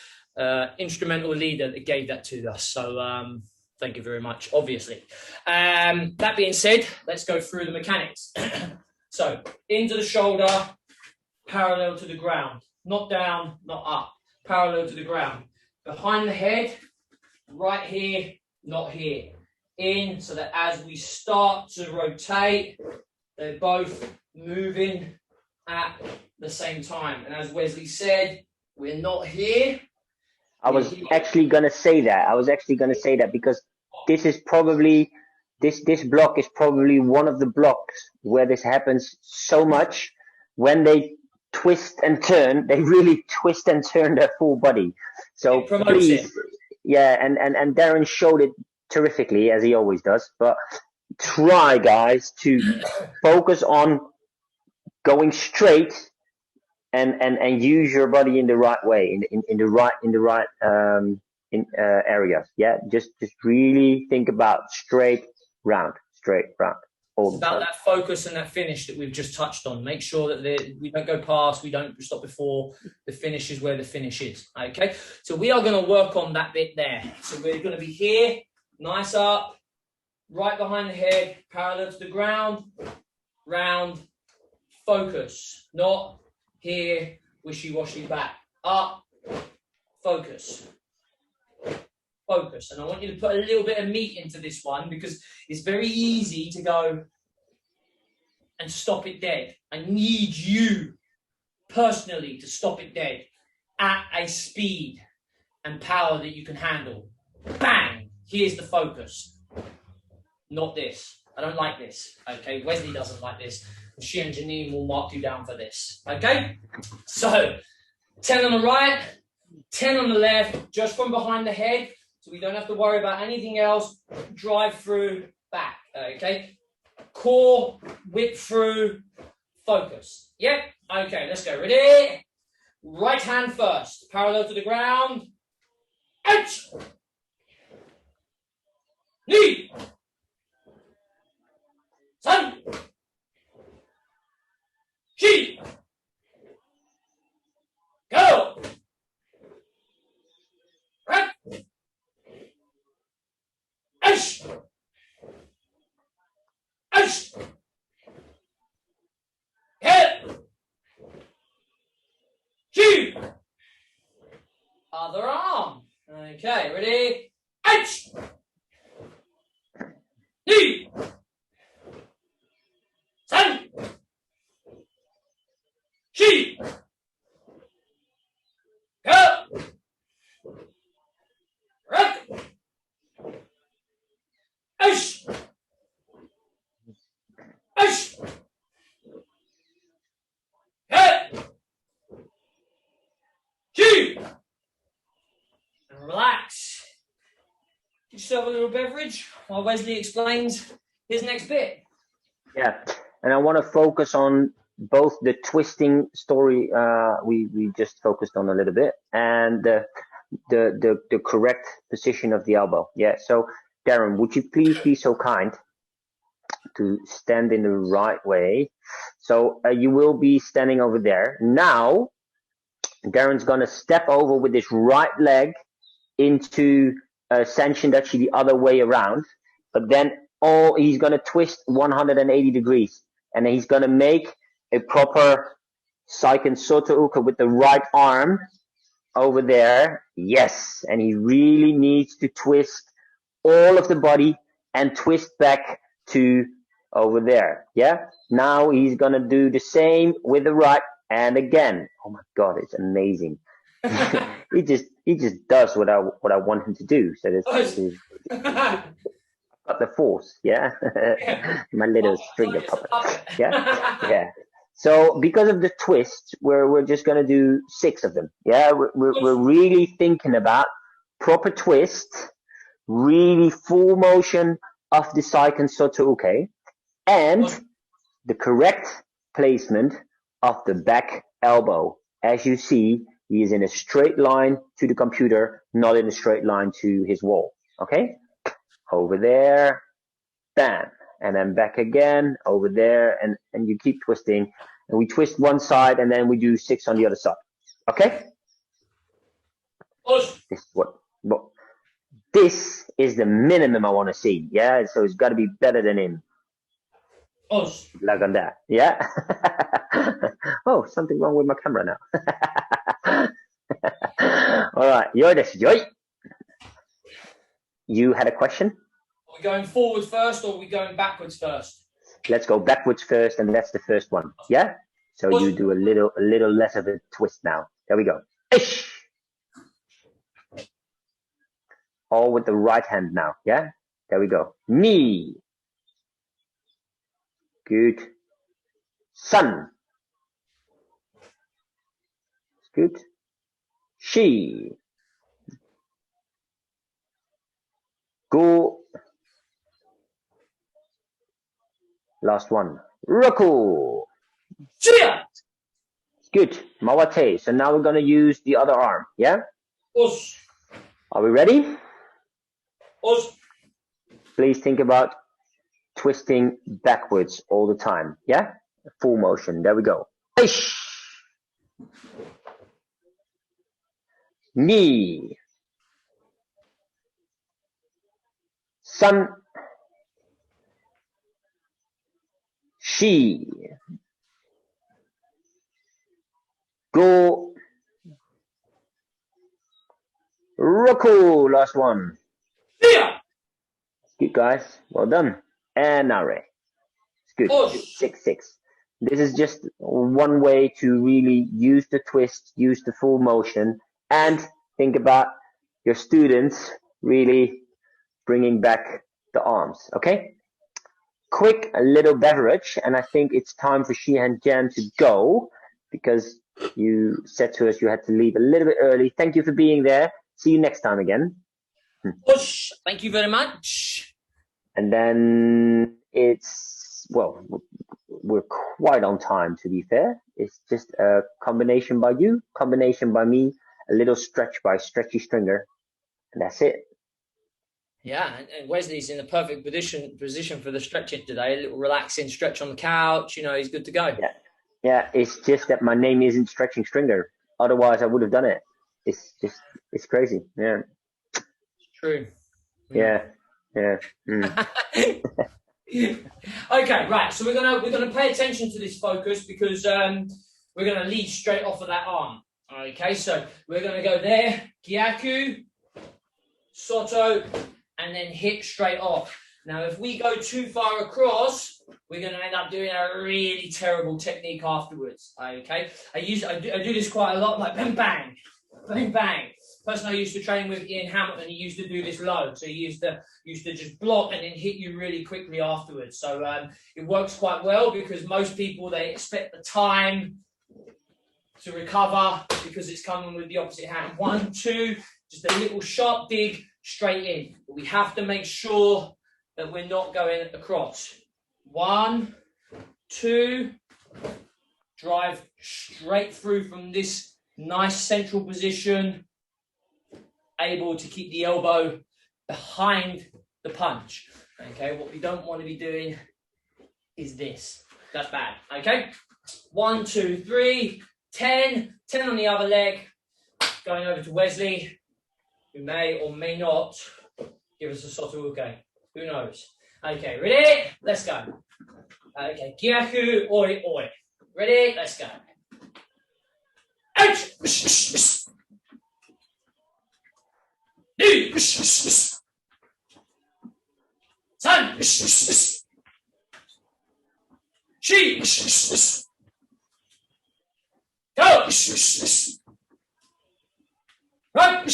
instrumental leader that gave that to us. So thank you very much, obviously. That being said, let's go through the mechanics. So into the shoulder, parallel to the ground, not down, not up, parallel to the ground. Behind the head, right here, not here. In, so that as we start to rotate, they're both moving at the same time. And as Wesley said, we're not here. I was actually going to say that. Because this is probably, this block is probably one of the blocks where this happens so much. When they twist and turn, they really twist and turn their full body. So please, yeah, and Darren showed it terrifically, as he always does. But try, guys, to focus on going straight and use your body in the right way, in the right areas. Yeah, just really think about straight round. It's about that focus and that finish that we've just touched on. Make sure that we don't go past, we don't stop before the finish is where the finish is. Okay, so we are going to work on that bit there. So we're going to be here, nice up, right behind the head, parallel to the ground, round, focus, not here, wishy-washy back, up, focus. Focus. And I want you to put a little bit of meat into this one, because it's very easy to go and stop it dead. I need you personally to stop it dead at a speed and power that you can handle. Bang! Here's the focus. Not this. I don't like this. Okay, Wesley doesn't like this. She and Janine will mark you down for this. Okay? So 10 on the right, 10 on the left, just from behind the head. So we don't have to worry about anything else. Drive through, back, okay? Core, whip through, focus. Yep, okay, let's go. Ready? Right hand first, parallel to the ground. Out! Knee! Sun! She! Go! Right! Ash! Ash! Head! She! Other arm. Okay, ready? Ash! Knee! Sun! She! Go! Rock! Ash! Ash! Head! She! And relax. Get yourself a little beverage while Wesley explains his next bit. Yeah, and I want to focus on both the twisting story we just focused on a little bit, and the correct position of the elbow. Yeah, so Darren, would you please be so kind to stand in the right way? So you will be standing over there. Now, Darren's going to step over with his right leg into Sanshindachi the other way around, but then he's going to twist 180 degrees, and then he's going to make a proper Seiken Soto Uka with the right arm over there. Yes, and he really needs to twist all of the body and twist back to over there. Yeah. Now he's gonna do the same with the right, and again. Oh my God, it's amazing. he just does what I want him to do. So this is got the force. Yeah. My little stringer puppet. Yeah. Yeah. So because of the twist, we're just gonna do 6 of them. Yeah, we're really thinking about proper twist, really full motion of the Seiken Soto Uke, and the correct placement of the back elbow. As you see, he is in a straight line to the computer, not in a straight line to his wall. Okay, over there, bam. And then back again, over there, and you keep twisting. And we twist one side, and then we do 6 on the other side. Okay? This is the minimum I want to see. Yeah, so it's got to be better than him. Like on that. Yeah? Oh, something wrong with my camera now. All right, you had a question? Are we going forward first, or are we going backwards first? Let's go backwards first, and that's the first one. Yeah? So you do a little less of a twist now. There we go. Ish! All with the right hand now. Yeah? There we go. Knee. Good. Sun. Good. She. Go. Last one. Raku. Good. Mawate. So now we're going to use the other arm. Yeah? Are we ready? Please think about twisting backwards all the time. Yeah? Full motion. There we go. Ish. Knee. Sun. She. Go. Roku. Last one. Good, guys. Well done. And now Ray. It's good. 6-6. This is just one way to really use the twist, use the full motion, and think about your students really bringing back the arms. Okay? Quick little beverage, and I think it's time for Shihan Jan to go, because you said to us you had to leave a little bit early. Thank you for being there. See you next time again. Thank you very much. And then it's, well, we're quite on time, to be fair. It's just a combination by you, combination by me, a little stretch by Stretchy Stringer, and that's it. Yeah, and Wesley's in the perfect position for the stretching today. A little relaxing stretch on the couch. You know, he's good to go. Yeah. It's just that my name isn't Stretching Stringer. Otherwise, I would have done it. It's crazy. Yeah. It's true. Yeah. Okay, right. So we're gonna pay attention to this focus, because we're gonna lead straight off of that arm. Okay, so we're gonna go there, Gyaku, Soto, and then hit straight off. Now, if we go too far across, we're going to end up doing a really terrible technique afterwards. Okay, I do this quite a lot, like bang bang, bang bang. Person I used to train with, Ian Hamilton, he used to do this low. So he used to just block and then hit you really quickly afterwards. So it works quite well, because most people, they expect the time to recover because it's coming with the opposite hand. 1, 2, just a little sharp dig straight in. But we have to make sure that we're not going across. 1, 2, drive straight through from this nice central position, able to keep the elbow behind the punch. Okay, what we don't want to be doing is this. That's bad. Okay, 1, 2, 3, 10 on the other leg. Going over to Wesley, who may or may not give us a soto uke. Who knows? Okay, ready? Let's go. Okay, gyaku, oi, oi. Ready? Let's go. Out! San! She! Go! Run!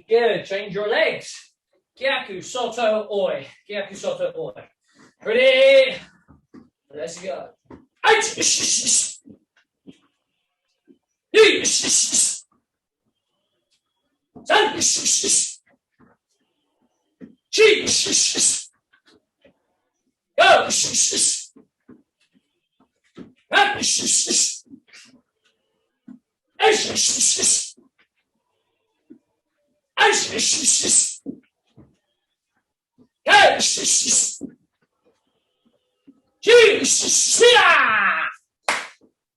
Good. Change your legs. Gyaku soto oi. Gyaku soto oi. Ready? Let's go.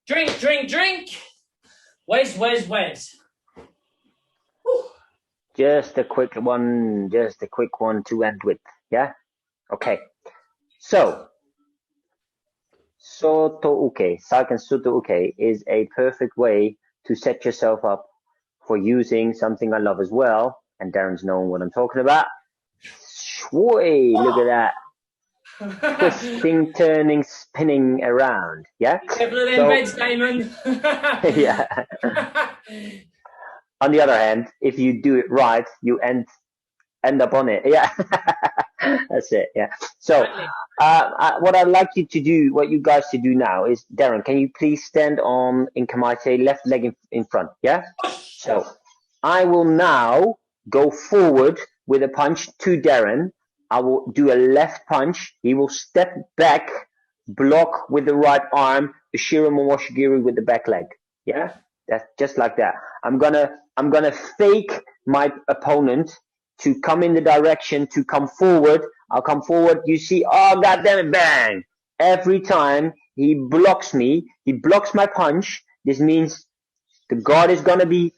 Drink, drink, drink. Wes. Just a quick one to end with. Yeah? Okay. So, soto uke, Saiken soto uke is a perfect way to set yourself up for using something I love as well. And Darren's knowing what I'm talking about. Shwoi, look at that. Twisting, turning, spinning around. Yeah? Careful of them beds, Damon. Yeah. On the other hand, if you do it right, you end up on it. Yeah. That's it. Yeah. So, what I'd like you to do, what you guys to do now is, Darren, can you please stand on in Kamaite, left leg in front? Yeah. So, I will now go forward with a punch to Darren. I will do a left punch. He will step back, block with the right arm, Ushiro Momoshigiri with the back leg. Yeah, that's just like that. I'm gonna fake my opponent to come in the direction to come forward. I'll come forward. You see, oh god damn it, bang! Every time he blocks me, he blocks my punch. This means the guard is gonna be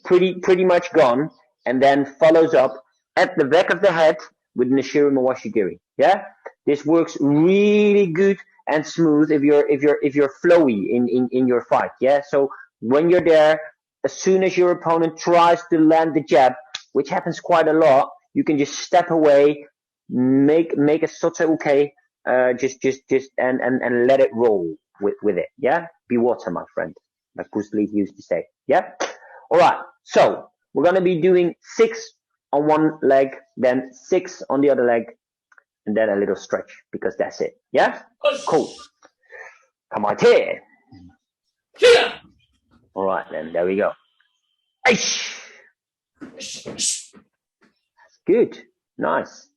pretty much gone, and then follows up at the back of the head with Nishiro Mawashigiri. Yeah, this works really good and smooth if you're flowy in your fight. Yeah, so when you're there, as soon as your opponent tries to land the jab, which happens quite a lot, you can just step away, make a soto uke, just and let it roll with it. Yeah, be water, my friend, like Bruce Lee used to say. Yeah. All right, so we're going to be doing 6 on one leg, then 6 on the other leg, and then a little stretch, because that's it. Yeah? Cool. Come on, here. Yeah. All right, then, there we go. Aish. That's good. Nice.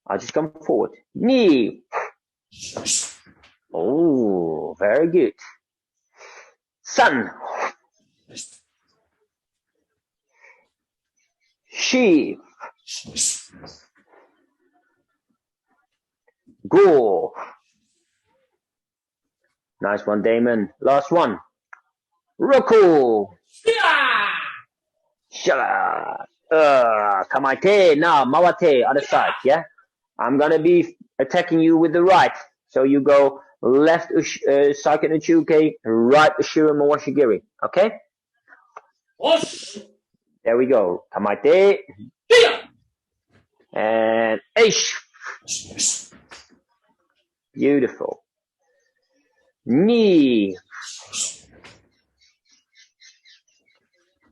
I'll just come forward. Knee. Oh, very good. Sun. Sheep. Go. Nice one, Damon. Last one. Roku. Shala. Kamaite. Now, Mawate, other side, yeah? I'm gonna be attacking you with the right. So you go left Saiken Uchuke, right Ushiro Mawashigiri. Okay? There we go. Kamaite. And Aish. Beautiful. Knee.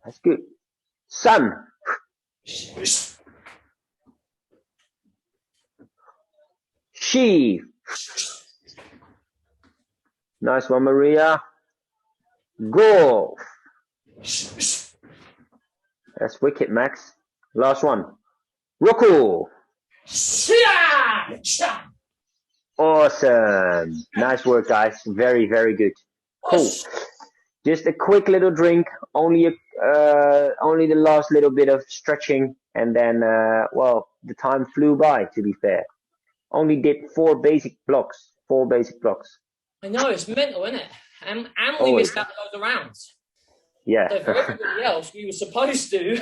That's good. Sun. She. Nice one, Maria. Go. That's wicked, Max. Last one. Roku. Awesome. Nice work, guys. Very, very good. Cool. Just a quick little drink, only the last little bit of stretching, and then well, the time flew by. To be fair, only did 4 basic blocks. 4 basic blocks. I know, it's mental, isn't it? And we Always. missed out loads of rounds. Yeah. So for everybody else, we were supposed to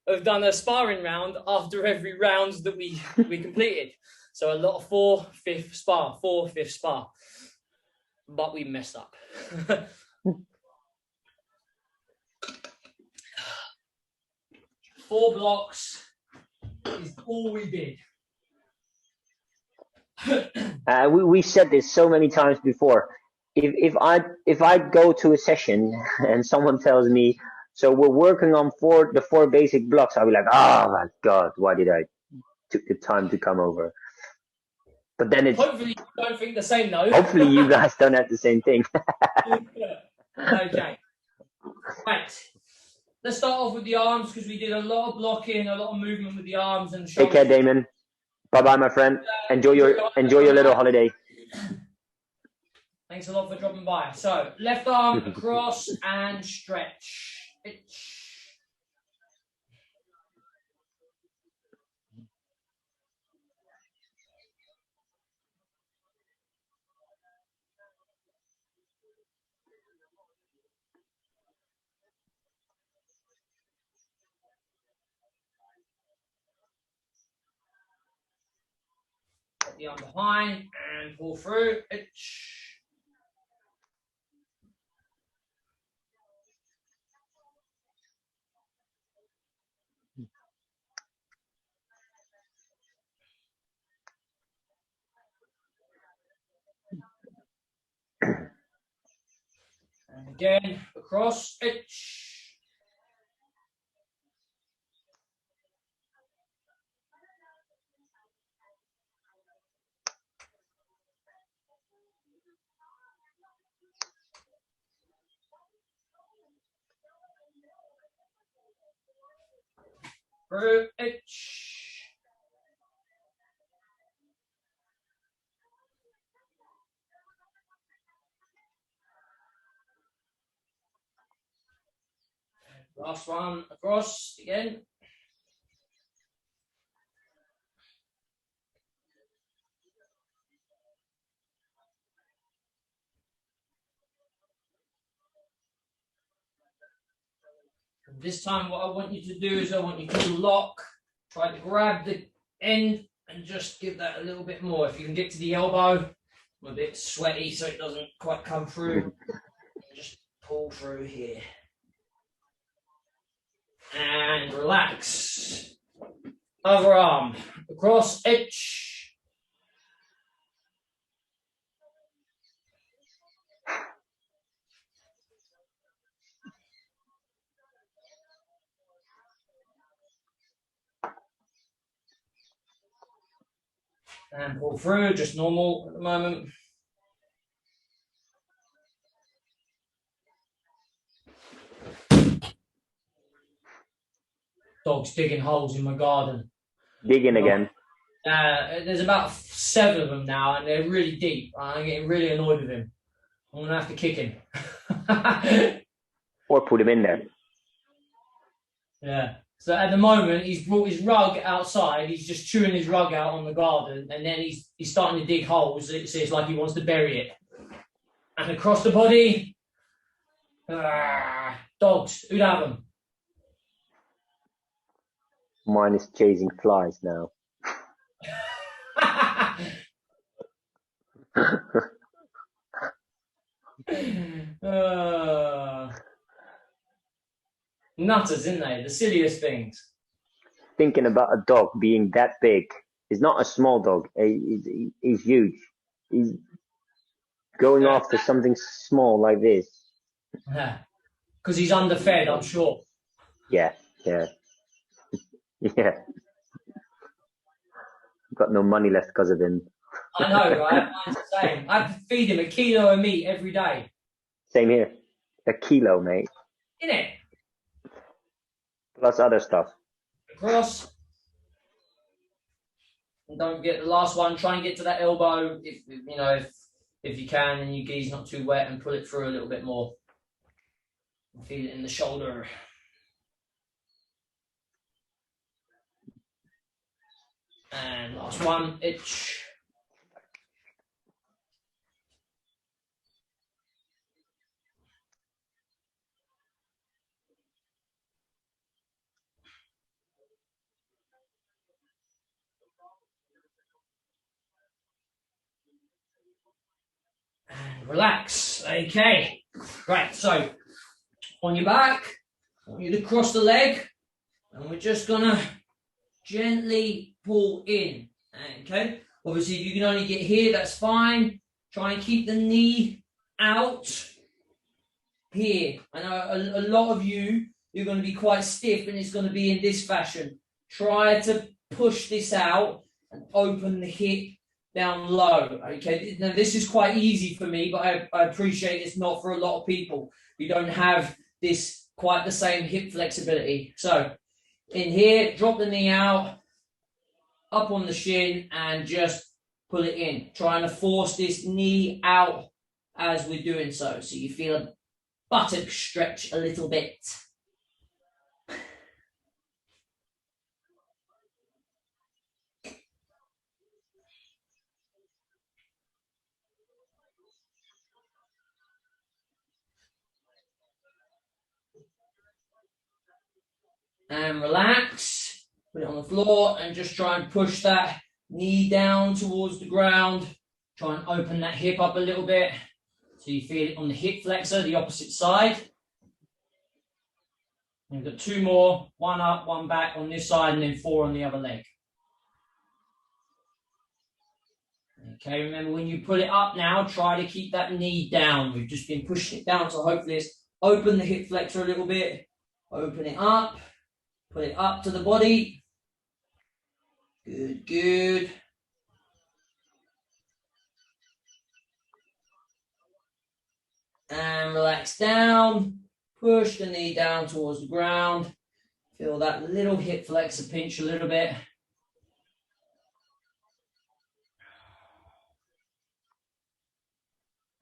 have done a sparring round after every round that we completed. So a lot of 4/5 spar, 4/5 spar. But we messed up. 4 blocks is all we did. We said this so many times before. If I go to a session and someone tells me, so we're working on the 4 basic blocks, I'll be like, oh my god, why did I took the time to come over? But then it's hopefully you don't think the same though. Hopefully you guys don't have the same thing. Okay. Right. Let's start off with the arms because we did a lot of blocking, a lot of movement with the arms and the shoulders. Take care, Damon. Bye bye, my friend. Enjoy your little holiday. Thanks a lot for dropping by. So left arm across and stretch. Get the arm behind and pull through. And again, across. Through. Last one, across again. This time what I want you to do is I want you to lock, try to grab the end and just give that a little bit more. If you can get to the elbow, I'm a bit sweaty so it doesn't quite come through. Just pull through here. And relax. Other arm, across, and pull through, just normal at the moment. Dog's digging holes in my garden. Digging again. There's about 7 of them now, and they're really deep. I'm getting really annoyed with him. I'm going to have to kick him. Or put him in there. Yeah. So at the moment, he's brought his rug outside. He's just chewing his rug out on the garden, and then he's starting to dig holes. So it's like he wants to bury it. And across the body, dogs. Who'd have them? Mine is chasing flies now. Nutters, isn't they? The silliest things. Thinking about a dog being that big. He's not a small dog. He's huge. He's going after something small like this. Yeah. Because he's underfed, I'm sure. Yeah. Yeah. Got no money left because of him. I know, right? Mine's the same. I have to feed him a kilo of meat every day. Same here. A kilo, mate. Innit? Plus other stuff. Across. And don't get the last one. Try and get to that elbow if you can, and your gi's not too wet, and pull it through a little bit more. Feel it in the shoulder. And last one, itch. And relax. Okay. Right, so on your back, I want you to cross the leg, and we're just gonna gently pull in. Okay. Obviously, if you can only get here, that's fine. Try and keep the knee out here. I know a lot of you're going to be quite stiff, and it's going to be in this fashion. Try to push this out and open the hip down low. Okay, now this is quite easy for me, but I appreciate it's not for a lot of people. You don't have this quite the same hip flexibility. So in here, drop the knee out, up on the shin, and just pull it in. Trying to force this knee out as we're doing so. So you feel a buttock stretch a little bit. And relax, put it on the floor, and just try and push that knee down towards the ground. Try and open that hip up a little bit so you feel it on the hip flexor, the opposite side. And we've got 2 more, 1 up, 1 back on this side, and then 4 on the other leg. Okay, remember when you pull it up now, try to keep that knee down. We've just been pushing it down, so hopefully it's open the hip flexor a little bit, open it up, put it up to the body. Good, good. And relax down, push the knee down towards the ground. Feel that little hip flexor pinch a little bit.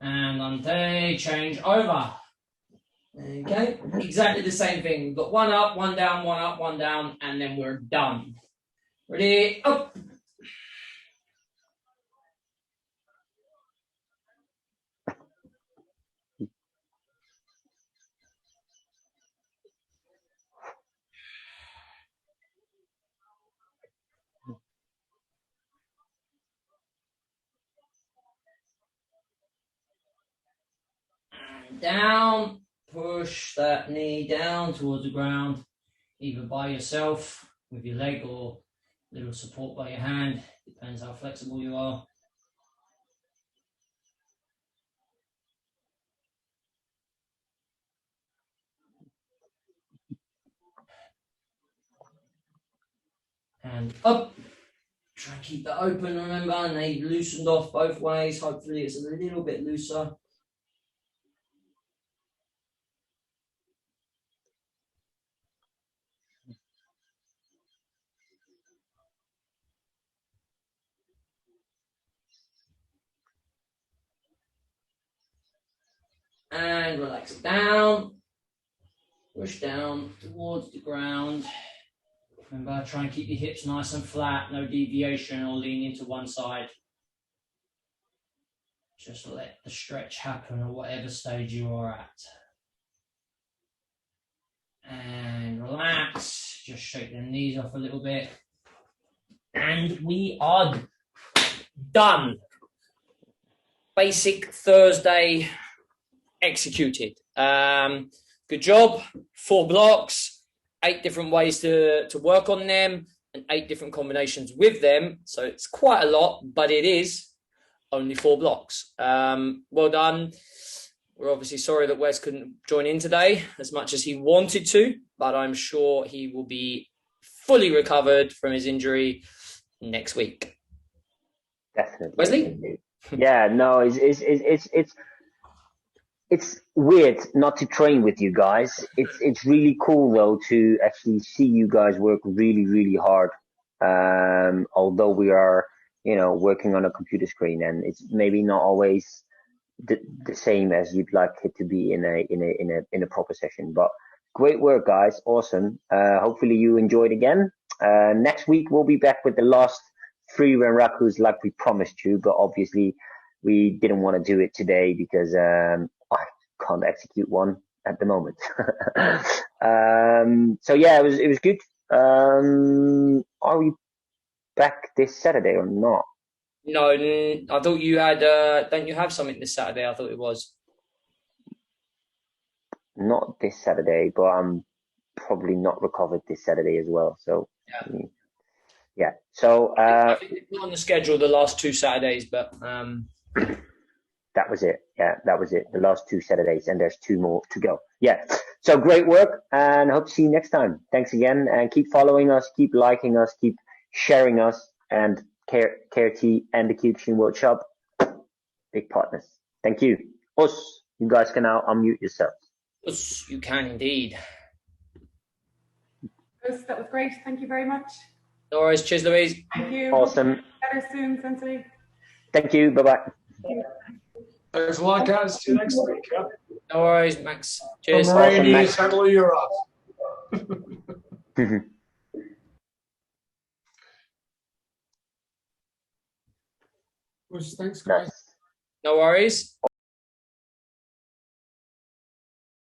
And Ante, change over. Okay, exactly the same thing. We've got 1 up, 1 down, 1 up, 1 down, and then we're done. Ready, up. And down, push that knee down towards the ground, either by yourself with your leg or a little support by your hand, depends how flexible you are. And up. Try and keep that open, remember, and they loosened off both ways. Hopefully it's a little bit looser. And relax it down. Push down towards the ground. Remember, try and keep your hips nice and flat, no deviation or lean into one side. Just let the stretch happen at whatever stage you are at. And relax, just shake the knees off a little bit. And we are done. Basic Thursday executed. Good job. 4 blocks, 8 different ways to work on them, and 8 different combinations with them. So it's quite a lot, but it is only 4 blocks. Well done. We're obviously sorry that Wes couldn't join in today as much as he wanted to, but I'm sure he will be fully recovered from his injury next week. Definitely. Wesley? Yeah, no, it's weird not to train with you guys. It's really cool though to actually see you guys work really, really hard. Although we are, working on a computer screen, and it's maybe not always the same as you'd like it to be in a proper session. But great work, guys. Awesome. Hopefully you enjoyed again. Next week we'll be back with the last 3 renrakus like we promised you, but obviously we didn't want to do it today because I can't execute one at the moment. So yeah, it was good. Are we back this Saturday or not? No, I thought you had. Don't you have something this Saturday? I thought it was. Not this Saturday, but I'm probably not recovered this Saturday as well. So Yeah. yeah. So I think they put on the schedule the last 2 Saturdays, but that was it. Yeah, that was it. The last 2 Saturdays, and there's 2 more to go. Yeah. So great work, and hope to see you next time. Thanks again, and keep following us, keep liking us, keep sharing us, and KRT and the Cution Workshop, big partners. Thank you. Us, you guys can now unmute yourselves. yes, you can indeed. That was great. Thank you very much. No worries. Cheers, Louise. Thank you. Awesome. Better soon, Sensei. Thank you. Bye-bye. Thanks a lot, guys. See you next week. Yeah. No worries, Max. Cheers. From Randy, Max. settle your off. Thanks, guys. Nice. No worries.